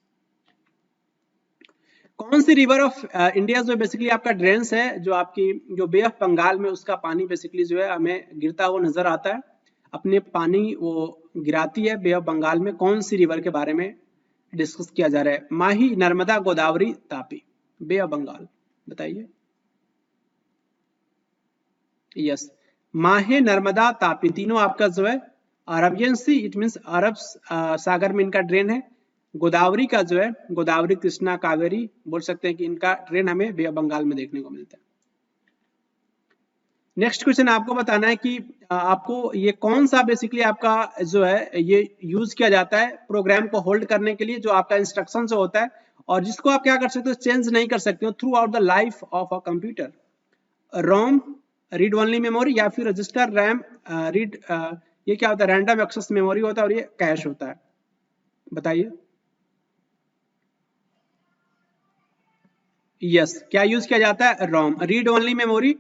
कौन सी रिवर ऑफ इंडिया जो बेसिकली आपका ड्रेन्स है, जो आपकी जो बे ऑफ बंगाल में उसका पानी बेसिकली जो है हमें गिरता हुआ नजर आता है, अपने पानी वो गिराती है बे ऑफ बंगाल में। कौन सी रिवर के बारे में डिस्कस किया जा रहा है? माही, नर्मदा, गोदावरी, तापी, बे ऑफ बंगाल, बताइए। यस, माहे, नर्मदा, तापी तीनों आपका जो है अरबियन सी, इट मींस अरब सागर में इनका ड्रेन है। गोदावरी का जो है गोदावरी, कृष्णा, कावेरी बोल सकते हैं कि इनका ड्रेन हमें बे ऑफ बंगाल में देखने को मिलता है। नेक्स्ट क्वेश्चन आपको बताना है कि आपको ये कौन सा बेसिकली आपका जो है ये यूज किया जाता है प्रोग्राम को होल्ड करने के लिए, जो आपका इंस्ट्रक्शन जो होता है और जिसको आप क्या कर सकते हो, चेंज नहीं कर सकते हो throughout the life of a computer. ROM, read only memory, या फिर रजिस्टर, रैम, रीड, ये क्या होता है? रैंडम एक्सेस मेमोरी होता है और ये कैश होता है, बताइए। यस, क्या यूज किया जाता है? रोम, रीड ओनली मेमोरी,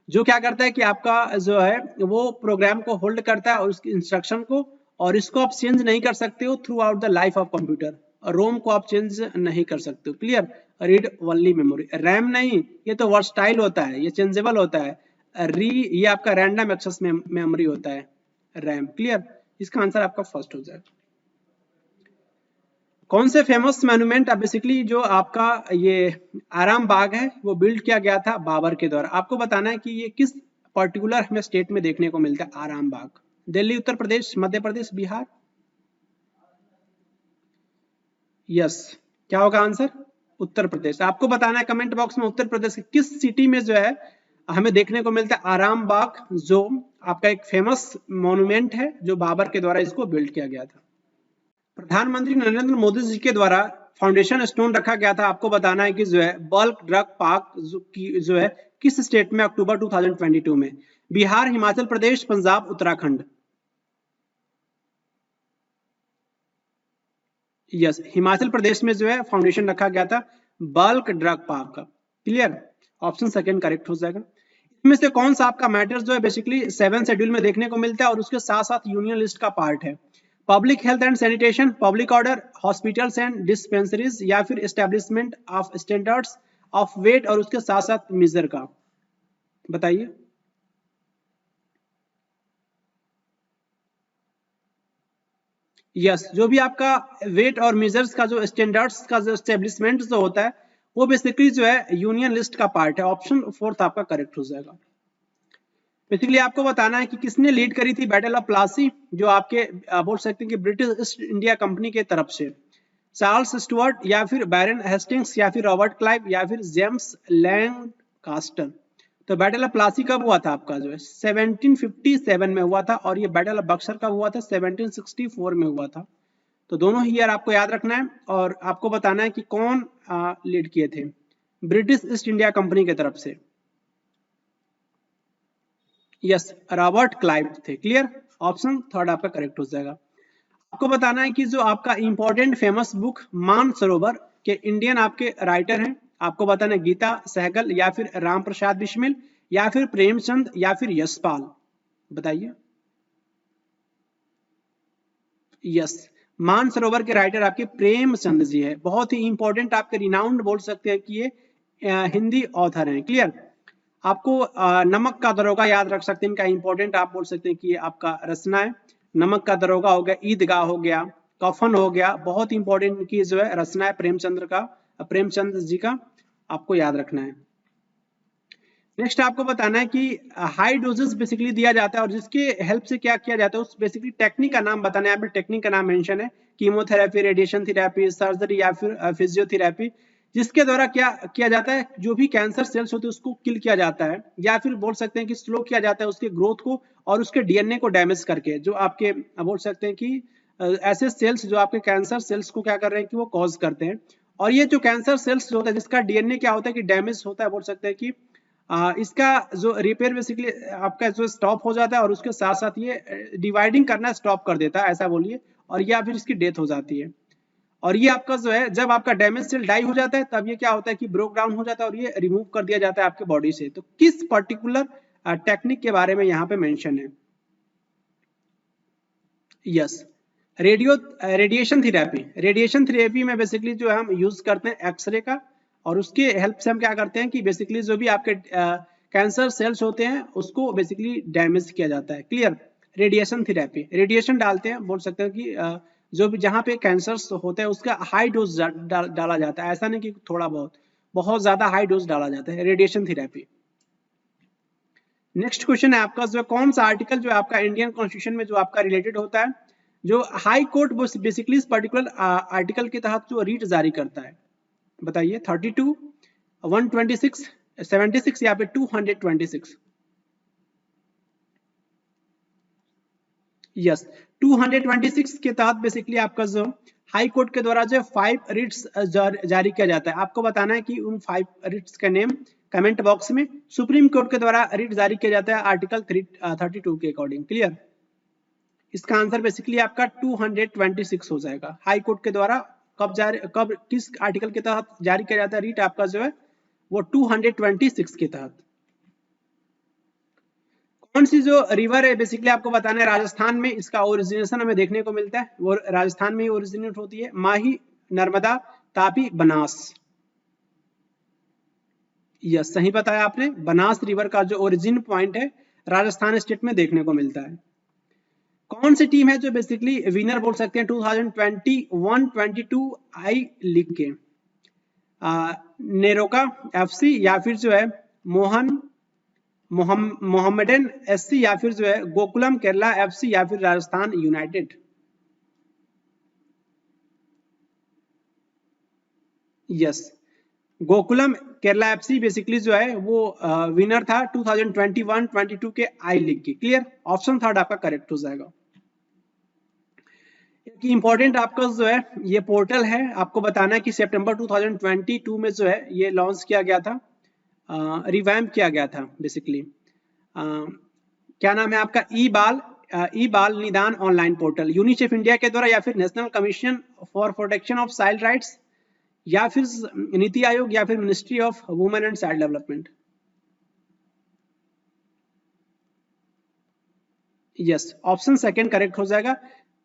जो क्या करता है कि आपका जो है वो प्रोग्राम को होल्ड करता है और उसकी इंस्ट्रक्शन को, और इसको आप चेंज नहीं कर सकते हो throughout the life of computer. ROM को आप चेंज नहीं कर सकते हो, clear. Read only memory. RAM नहीं, ये तो वर्सटाइल होता है, ये चेंजेबल होता है। ये आपका रैंडम एक्सेस मेमोरी होता है, रैम, क्लियर। इसका आंसर आपका फर्स्ट हो जाएगा। कौन से फेमस मॉन्यूमेंट बेसिकली जो आपका ये आराम बाग है वो बिल्ड किया गया था बाबर के द्वारा? आपको बताना है कि ये किस पर्टिकुलर हमें स्टेट में देखने को मिलता है आराम बाग? दिल्ली, उत्तर प्रदेश, मध्य प्रदेश, बिहार? यस, क्या होगा आंसर? उत्तर प्रदेश। आपको बताना है कमेंट बॉक्स में उत्तर प्रदेश के किस सिटी में जो है हमें देखने को मिलता है आराम बाग, जो आपका एक फेमस मॉन्यूमेंट है जो बाबर के द्वारा इसको बिल्ड किया गया था। प्रधानमंत्री नरेंद्र मोदी जी के द्वारा फाउंडेशन स्टोन रखा गया था, आपको बताना है कि जो है बल्क ड्रग पार्क जो है किस स्टेट में अक्टूबर 2022 में? बिहार, हिमाचल प्रदेश, पंजाब, उत्तराखंड? यस, हिमाचल प्रदेश में जो है फाउंडेशन रखा गया था बल्क ड्रग पार्क का, क्लियर। ऑप्शन सेकंड करेक्ट हो जाएगा। इसमें से कौन सा आपका मैटर्स जो है बेसिकली 7 शेड्यूल में देखने को मिलता है और उसके साथ साथ यूनियन लिस्ट का पार्ट है? Public health and sanitation, public order, hospitals and dispensaries, या फिर establishment of standards of weight और उसके साथ साथ मेजर का, बताइए। यस, जो भी आपका वेट और मेजर्स का जो स्टैंडर्ड्स का जो एस्टेब्लिशमेंट जो होता है वो बेसिकली जो है यूनियन लिस्ट का पार्ट है। ऑप्शन फोर्थ आपका करेक्ट हो जाएगा। बेसिकली आपको बताना है कि किसने लीड करी थी बैटल ऑफ प्लासी, जो आपके बोल सकते हैं कि ब्रिटिश ईस्ट इंडिया कंपनी के तरफ से? चार्ल्स स्टुअर्ट, या फिर बैरन हेस्टिंग्स, या फिर रॉबर्ट क्लाइव, या फिर जेम्स लैंकास्टर? तो बैटल ऑफ प्लासी कब हुआ था आपका जो है 1757 में हुआ था, और ये बैटल ऑफ बक्सर कब हुआ था? 1764 में हुआ था। तो दोनों ही ईयर आपको याद रखना है और आपको बताना है कि कौन लीड किए थे ब्रिटिश ईस्ट इंडिया कंपनी की तरफ से? यस, रॉबर्ट क्लाइव थे, क्लियर। ऑप्शन थर्ड आपका करेक्ट हो जाएगा। आपको बताना है कि जो आपका इंपॉर्टेंट फेमस बुक मानसरोवर के इंडियन आपके राइटर हैं, आपको बताना है गीता सहगल, या फिर राम प्रसाद बिस्मिल, या फिर प्रेमचंद, या फिर यशपाल, बताइए। यस, मानसरोवर के राइटर आपके प्रेमचंद जी है। बहुत ही इंपॉर्टेंट आपके रिनाउंड बोल सकते हैं कि ये हिंदी ऑथर हैं, क्लियर। आपको नमक का दरोगा याद रख सकते हैं, इनका इंपॉर्टेंट आप बोल सकते हैं कि ये आपका रचना है। नमक का दरोगा हो गया, ईदगाह हो गया, कफन हो गया, बहुत इंपॉर्टेंट की जो है रचना है प्रेमचंद जी का, आपको याद रखना है। नेक्स्ट आपको बताना है कि हाई डोजेस बेसिकली दिया जाता है और जिसके हेल्प से क्या किया जाता है उस बेसिकली टेक्निक का नाम बताना है। यहाँ पे टेक्निक का नाम मेंशन है, कीमोथेरेपी, रेडिएशन थेरेपी, सर्जरी, या फिर फिजियोथेरेपी, जिसके द्वारा क्या किया जाता है, जो भी कैंसर सेल्स होते हैं उसको किल किया जाता है, या फिर बोल सकते हैं कि स्लो किया जाता है उसके ग्रोथ को और उसके डीएनए को डैमेज करके, जो आपके बोल सकते हैं कि ऐसे सेल्स जो आपके कैंसर सेल्स को क्या कर रहे हैं कि वो कॉज करते हैं। और ये जो कैंसर सेल्स जो होता है जिसका डीएनए क्या होता है कि डैमेज होता है, बोल सकते हैं कि इसका जो रिपेयर बेसिकली आपका जो स्टॉप हो जाता है और उसके साथ साथ ये डिवाइडिंग करना स्टॉप कर देता है, ऐसा बोलिए, और या फिर इसकी डेथ हो जाती है। और ये आपका जो है जब आपका डैमेज सेल डाई हो जाता है तब ये क्या होता है कि ब्रोक डाउन हो जाता है और ये रिमूव कर दिया जाता है आपके बॉडी से। तो किस पर्टिकुलर टेक्निक के बारे में यहाँ पे मेंशन है? Yes, radiation therapy. Radiation therapy में बेसिकली जो है हम यूज करते हैं एक्सरे का, और उसके हेल्प से हम क्या करते हैं कि बेसिकली जो भी आपके कैंसर सेल्स होते हैं उसको बेसिकली डैमेज किया जाता है। क्लियर? रेडिएशन थेरेपी, रेडिएशन डालते हैं, बोल सकते हैं कि जो भी जहाँ पे कैंसर होते हैं उसका हाई डोज डाला जाता है, ऐसा नहीं कि थोड़ा बहुत ज्यादा हाई डोज डाला जाता है, रेडिएशन थेरेपी। नेक्स्ट क्वेश्चन है आपका जो कौन सा आर्टिकल जो आपका इंडियन कॉन्स्टिट्यूशन में जो आपका रिलेटेड होता है, जो हाई कोर्ट बेसिकली इस पर्टिकुलर आर्टिकल के तहत जो रीट जारी करता है, बताइए। 32, 126, 76 या फिर 226? यस, 226 के तहत बेसिकली आपका जो हाई कोर्ट के द्वारा जो 5 रिट्स जारी किया जाता है। आपको बताना है कि उन 5 रिट्स का नेम कमेंट बॉक्स में। सुप्रीम कोर्ट के द्वारा रिट जारी किया जाता है आर्टिकल 32 के अकॉर्डिंग। क्लियर? इसका आंसर बेसिकली आपका 226 हो जाएगा। हाई कोर्ट के द्वारा कब किस आर्टिकल के तहत जारी किया जाता है रीट आपका जो है वो 226 के तहत। कौन सी जो रिवर है बेसिकली आपको बताना है राजस्थान में इसका ओरिजिनेशन हमें देखने को मिलता है, वो राजस्थान में ही ओरिजिनेट होती है। माही, नर्मदा, तापी, बनास। यस, सही बताया आपने। बनास रिवर का जो ओरिजिन पॉइंट है राजस्थान स्टेट में देखने को मिलता है। कौन सी टीम है जो बेसिकली विनर बोल सकते हैं 2021-22 आई लीग के? नेरोका एफसी या फिर जो है मोहम्मडन एससी या फिर जो है गोकुलम केरला एफसी या फिर Rajasthan United? Yes, Gokulam Kerala FC basically जो है वो विनर था 2021-22 के आई लीग की। क्लियर? ऑप्शन थर्ड आपका करेक्ट हो जाएगा। इंपॉर्टेंट आपका जो है ये पोर्टल है, आपको बताना है कि सितंबर 2022 में जो है ये लॉन्च किया गया था, रिवैम्प किया गया था बेसिकली। क्या नाम है आपका? ई बाल निदान ऑनलाइन पोर्टल, यूनिसेफ इंडिया के द्वारा या फिर national commission for protection of child rights या फिर नीति आयोग या फिर ministry of women and child development? Yes, option second correct हो जाएगा।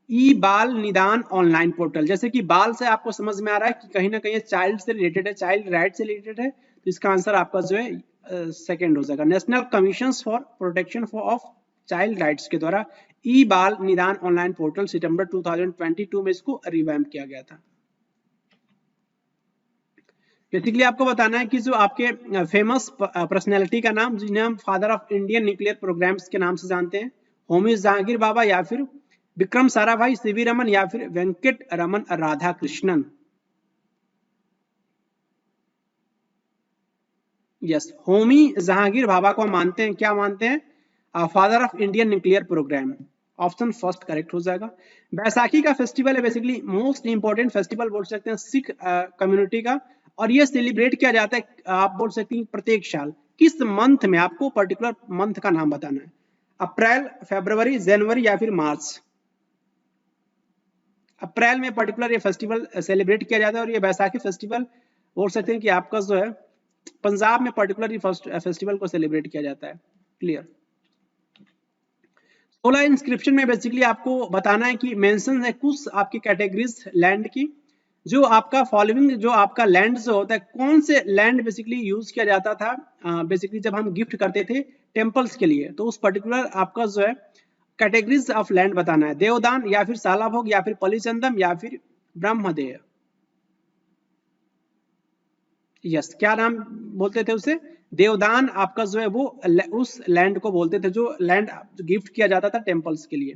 ई बाल निदान ऑनलाइन पोर्टल, जैसे कि बाल से आपको समझ में आ रहा है कि कहीं ना कहीं चाइल्ड से रिलेटेड है, चाइल्ड राइट से रिलेटेड है, तो इसका आंसर आपका जो है सेकंड हो जाएगा। National commission for protection of child rights के द्वारा ई बाल निदान ऑनलाइन पोर्टल सितंबर 2022 में इसको रिवैम्प किया गया था। बेसिकली आपको बताना है कि जो आपके फेमस पर्सनैलिटी का नाम, जिन्हें हम father of Indian nuclear programs के नाम से जानते हैं, होमी जहांगीर बाबा या फिर विक्रम साराभाई, सीवी रमन या फिर वेंकट रमन राधाकृष्णन? यस, होमी जहांगीर बाबा को हम मानते हैं, क्या मानते हैं? Father of Indian nuclear program. Option first correct हो जाएगा। बैसाखी का फेस्टिवल है बेसिकली मोस्ट इंपॉर्टेंट फेस्टिवल बोल सकते हैं सिख कम्युनिटी का, और ये सेलिब्रेट किया जाता है आप बोल सकते हैं प्रत्येक साल। किस मंथ में? आपको पर्टिकुलर मंथ का नाम बताना है। अप्रैल, फरवरी, जनवरी या फिर मार्च? अप्रैल में पर्टिकुलर ये फेस्टिवल सेलिब्रेट किया जाता है, और ये बैसाखी फेस्टिवल बोल सकते हैं कि आपका जो है पंजाब में पर्टिकुलर फेस्टिवल को सेलिब्रेट किया जाता है। क्लियर? 16 इंस्क्रिप्शन में बेसिकली आपको बताना है कि मेंशन है कुछ आपकी कैटेगरीज लैंड की, जो आपका फॉलोइंग जो आपका लैंड जो होता है, कौन से लैंड बेसिकली यूज किया जाता था बेसिकली जब हम गिफ्ट करते थे टेम्पल्स के लिए, तो उस पर्टिकुलर आपका जो है कैटेगरीज ऑफ लैंड बताना है। देवदान या फिर सालाभोग या फिर पलिचंदम या फिर ब्रह्मदेव? यस, क्या नाम बोलते थे उसे? देवदान आपका जो है वो उस लैंड को बोलते थे जो लैंड गिफ्ट किया जाता था टेम्पल्स के लिए।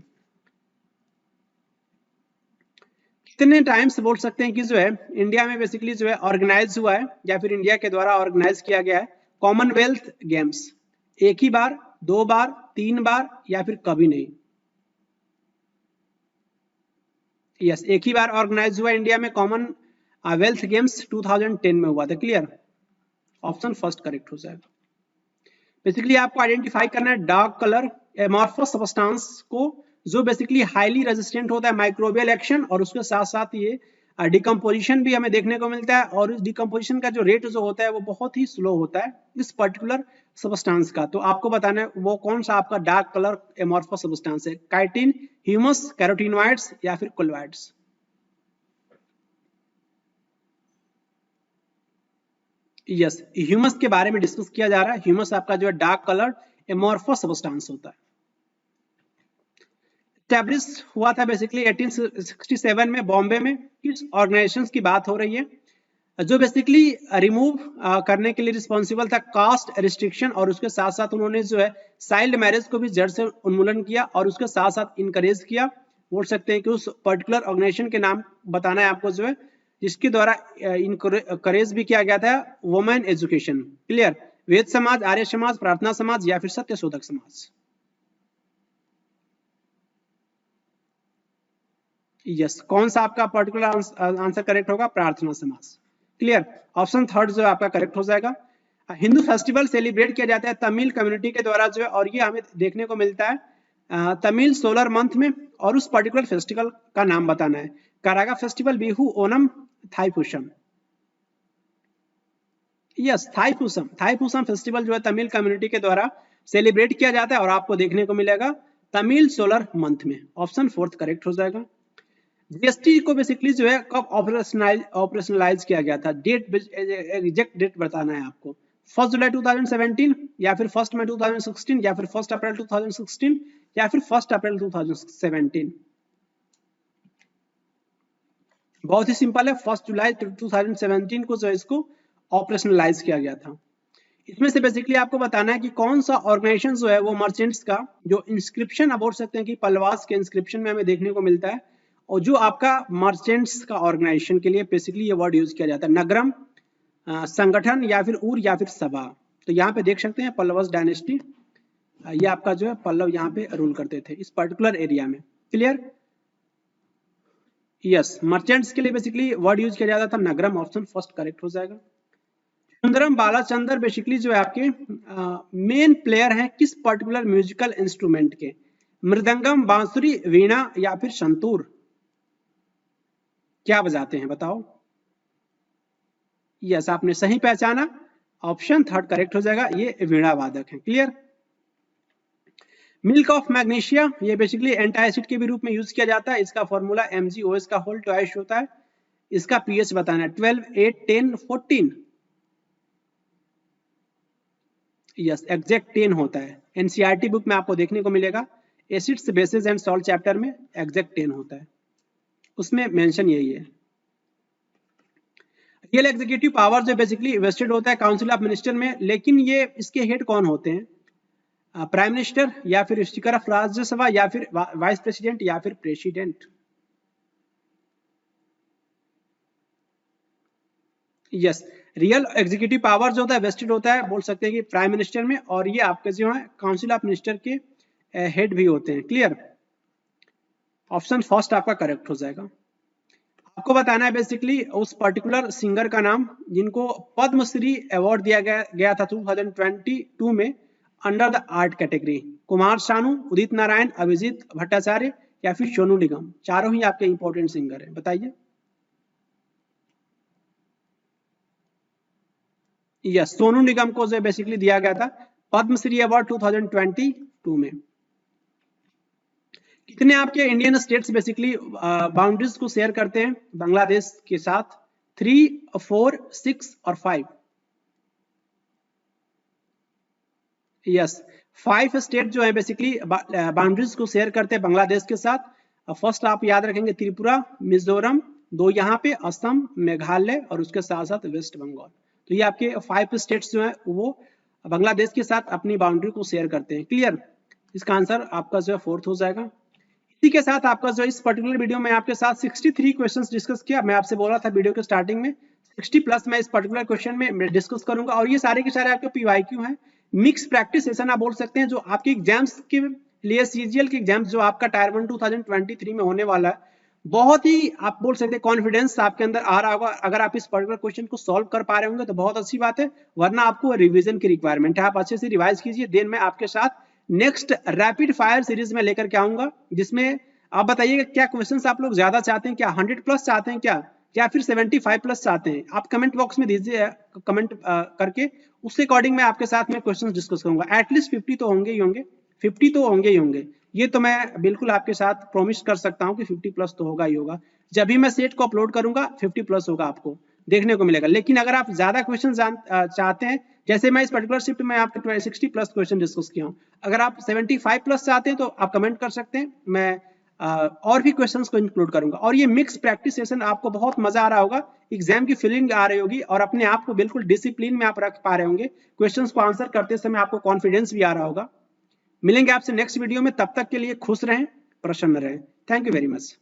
कितने टाइम्स बोल सकते हैं कि जो है इंडिया में बेसिकली जो है ऑर्गेनाइज हुआ है या फिर इंडिया के द्वारा ऑर्गेनाइज किया गया है कॉमनवेल्थ गेम्स? एक ही बार, 2 बार, 3 बार या फिर कभी नहीं? यस, एक ही बार ऑर्गेनाइज हुआ इंडिया में कॉमन वेल्थ गेम्स 2010 में हुआ था। क्लियर, ऑप्शन फर्स्ट करेक्ट हो जाएगा। बेसिकली आपको आइडेंटिफाई करना है डार्क कलर एमॉर्फस सब्सटेंस को, जो बेसिकली हाईली रेजिस्टेंट होता है माइक्रोबियल एक्शन, और उसके साथ साथ ये डिकम्पोजिशन भी हमें देखने को मिलता है, और इस डिकम्पोजिशन का जो रेट जो होता है वो बहुत ही स्लो होता है इस पर्टिकुलर सब्सटेंस का। तो आपको बताना है वो कौन सा आपका डार्क कलर एमॉर्फस सब्सटेंस है, काइटिन, ह्यूमस, कैरोटीनॉइड्स या फिर कोलॉइड्स। यस, ह्यूमस के बारे में डिस्कस किया जा रहा है। ह्यूमस आपका जो है डार्क कलर एमॉर्फस सब्सटेंस होता है। एस्टैब्लिश हुआ था बेसिकली 1867 में बॉम्बे में। किस ऑर्गेनाइजेशंस की बात हो रही है, जो बेसिकली रिमूव करने के लिए रिस्पॉन्सिबल था कास्ट रिस्ट्रिक्शन, और उसके साथ साथ उन्होंने जो है चाइल्ड मैरिज को भी जड़ से उन्मूलन किया, और उसके साथ साथ इनकरेज किया। बोल सकते हैं कि उस पर्टिकुलर ऑर्गेनाइजेशन के नाम बताना है आपको, जो है जिसके द्वारा इनकरेज भी किया गया था वुमेन एजुकेशन। क्लियर, वेद समाज, आर्य समाज, प्रार्थना समाज या फिर सत्य शोधक समाज। यस, कौन सा आपका पर्टिकुलर आंसर करेक्ट होगा, प्रार्थना समाज। क्लियर, ऑप्शन थर्ड जो आपका करेक्ट हो जाएगा। हिंदू फेस्टिवल सेलिब्रेट किया जाता है तमिल कम्युनिटी के द्वारा जो है, और ये हमें देखने को मिलता है तमिल सोलर मंथ में, और उस पर्टिकुलर फेस्टिवल का नाम बताना है। Karaga festival, Bihu, Onam, Thaipusam. Yes, Thaipusam festival जो है तमिल कम्युनिटी के द्वारा सेलिब्रेट किया जाता है, और आपको देखने को मिलेगा तमिल सोलर मंथ में। ऑप्शन फोर्थ करेक्ट हो जाएगा। जीएसटी को बेसिकली जो है कब ऑपरेशनलाइज किया गया था, डेट एग्जैक्ट डेट बताना है आपको। 1 जुलाई 2017 या फिर 1 मई 2016 या फिर 1 अप्रैल 2016 या फिर 1 अप्रैल 2017। बहुत ही सिंपल है, 1 जुलाई 2017 को जो है इसको ऑपरेशनलाइज किया गया था। इसमें से बेसिकली आपको बताना है कि कौन सा ऑर्गेनाइजेशन जो है वो मर्चेंट्स का जो इंस्क्रिप्शन, आप बोल सकते हैं कि पलवास के इंस्क्रिप्शन में हमें देखने को मिलता है, और जो आपका मर्चेंट्स का ऑर्गेनाइजेशन के लिए बेसिकली ये वर्ड यूज किया जाता है, नगरम, संगठन या फिर उर या फिर सभा। तो यहाँ पे देख सकते हैं पल्लवस डायनेस्टी, ये आपका जो है पल्लव यहाँ पे रूल करते थे इस पर्टिकुलर एरिया में। क्लियर, यस, मर्चेंट्स के लिए बेसिकली वर्ड यूज किया जाता था नगरम। ऑप्शन फर्स्ट करेक्ट हो जाएगा। सुंदरम बालाचंदर बेसिकली जो है आपके मेन प्लेयर हैं किस पर्टिकुलर म्यूजिकल इंस्ट्रूमेंट के, मृदंगम, बांसुरी, वीणा या फिर संतूर। क्या बजाते हैं बताओ। यस, आपने सही पहचाना, ऑप्शन थर्ड करेक्ट हो जाएगा, ये वीणा वादक हैं। क्लियर, मिल्क ऑफ मैग्नीशिया, ये बेसिकली एंटासिड के भी रूप में यूज किया जाता है। इसका फॉर्मूला MgOH का होल ट्वाइस होता है। इसका पीएच बताना है 12, 8, 10, 14। यस, एग्जैक्ट 10 होता है। एनसीईआरटी बुक में आपको देखने को मिलेगा acids, basis and salt chapter में एग्जैक्ट 10 होता है, उसमें मेंशन यही है। रियल एग्जीक्यूटिव पावर जो बेसिकली वेस्टेड होता है काउंसिल ऑफ मिनिस्टर में, लेकिन ये इसके हेड कौन होते हैं, प्राइम मिनिस्टर या फिर स्पीकर ऑफ राज्यसभा या फिर वाइस प्रेसिडेंट या फिर president. Yes, real executive power जो होता है वेस्टेड होता है, बोल सकते हैं कि प्राइम मिनिस्टर में, और ये आपके जो है काउंसिल ऑफ मिनिस्टर के हेड भी होते हैं। क्लियर, ऑप्शन फर्स्ट आपका करेक्ट हो जाएगा। आपको बताना है बेसिकली उस पर्टिकुलर सिंगर का नाम जिनको पद्मश्री अवार्ड दिया गया था 2022 में under the art category. Kumar Sanu, Udit Narayan, Abhijeet Bhattacharya या फिर सोनू निगम। चारों ही आपके इंपॉर्टेंट सिंगर हैं, बताइए। यस, सोनू निगम को जो बेसिकली दिया गया था पद्मश्री अवार्ड 2022 में। कितने आपके इंडियन स्टेट्स बेसिकली बाउंड्रीज को शेयर करते हैं बांग्लादेश के साथ, 3, 4, 6 और 5। यस, 5 स्टेट जो है बेसिकली बाउंड्रीज को शेयर करते हैं बांग्लादेश के साथ। फर्स्ट आप याद रखेंगे त्रिपुरा, मिजोरम, 2 यहाँ पे असम, मेघालय और उसके साथ साथ वेस्ट बंगाल। तो ये आपके 5 स्टेट्स जो है वो बांग्लादेश के साथ अपनी बाउंड्री को शेयर करते हैं। क्लियर, इसका आंसर आपका जो है फोर्थ हो जाएगा। इसी के साथ आपका जो इस पर्टिकुलर वीडियो में आपके साथ 63 क्वेश्चंस डिस्कस किया। मैं आपसे बोला था वीडियो के स्टार्टिंग में 60 प्लस मैं इस पर्टिकुलर क्वेश्चन में डिस्कस करूंगा, और ये सारे के सारे आपके पीवाईक्यू हैं। मिक्स प्रैक्टिस सेशन आप बोल सकते हैं, जो आपके एग्जाम्स के लिए सीजीएल के एग्जाम्स जो आपका टायर 1 2023 में होने वाला है बहुत ही आप बोल सकते हैं कॉन्फिडेंस आपके अंदर आ रहा होगा। अगर आप इस पर्टिकुलर क्वेश्चन को सॉल्व कर पा रहे होंगे तो बहुत अच्छी बात है, वरना आपको रिवीजन की रिक्वायरमेंट है। आप अच्छे से रिवाइज कीजिए, देन मैं आपके साथ नेक्स्ट रैपिड फायर सीरीज में लेकर के आऊंगा, जिसमें आप बताइएगा क्या क्वेश्चंस आप लोग ज्यादा चाहते हैं, क्या 100 प्लस चाहते हैं क्या, या फिर 75 प्लस चाहते हैं। आप कमेंट बॉक्स में दीजिए, कमेंट करके उसके अकॉर्डिंग मैं आपके साथ में क्वेश्चंस डिस्कस करूंगा। एटलीस्ट 50 तो होंगे ही होंगे, 50 तो होंगे ही होंगे, ये तो मैं बिल्कुल आपके साथ प्रॉमिस कर सकता हूं कि 50 प्लस तो होगा ही होगा। जब भी मैं सेट को अपलोड करूंगा 50 प्लस होगा आपको देखने को मिलेगा। लेकिन अगर आप ज्यादा क्वेश्चन चाहते हैं, जैसे मैं इस पर्टिकुलर शिफ्ट में आपके 60 प्लस क्वेश्चन डिस्कस किया हूं, अगर आप 75 प्लस चाहते हैं तो आप कमेंट कर सकते हैं, मैं और भी क्वेश्चंस को इंक्लूड करूंगा। और ये मिक्स प्रैक्टिस सेशन आपको बहुत मजा आ रहा होगा, एग्जाम की फीलिंग आ रही होगी और अपने आप को बिल्कुल डिसिप्लिन में आप रख पा रहे होंगे। क्वेश्चंस को आंसर करते समय आपको कॉन्फिडेंस भी आ रहा होगा। मिलेंगे आपसे नेक्स्ट वीडियो में, तब तक के लिए खुश रहें, प्रसन्न रहें। Thank you very much.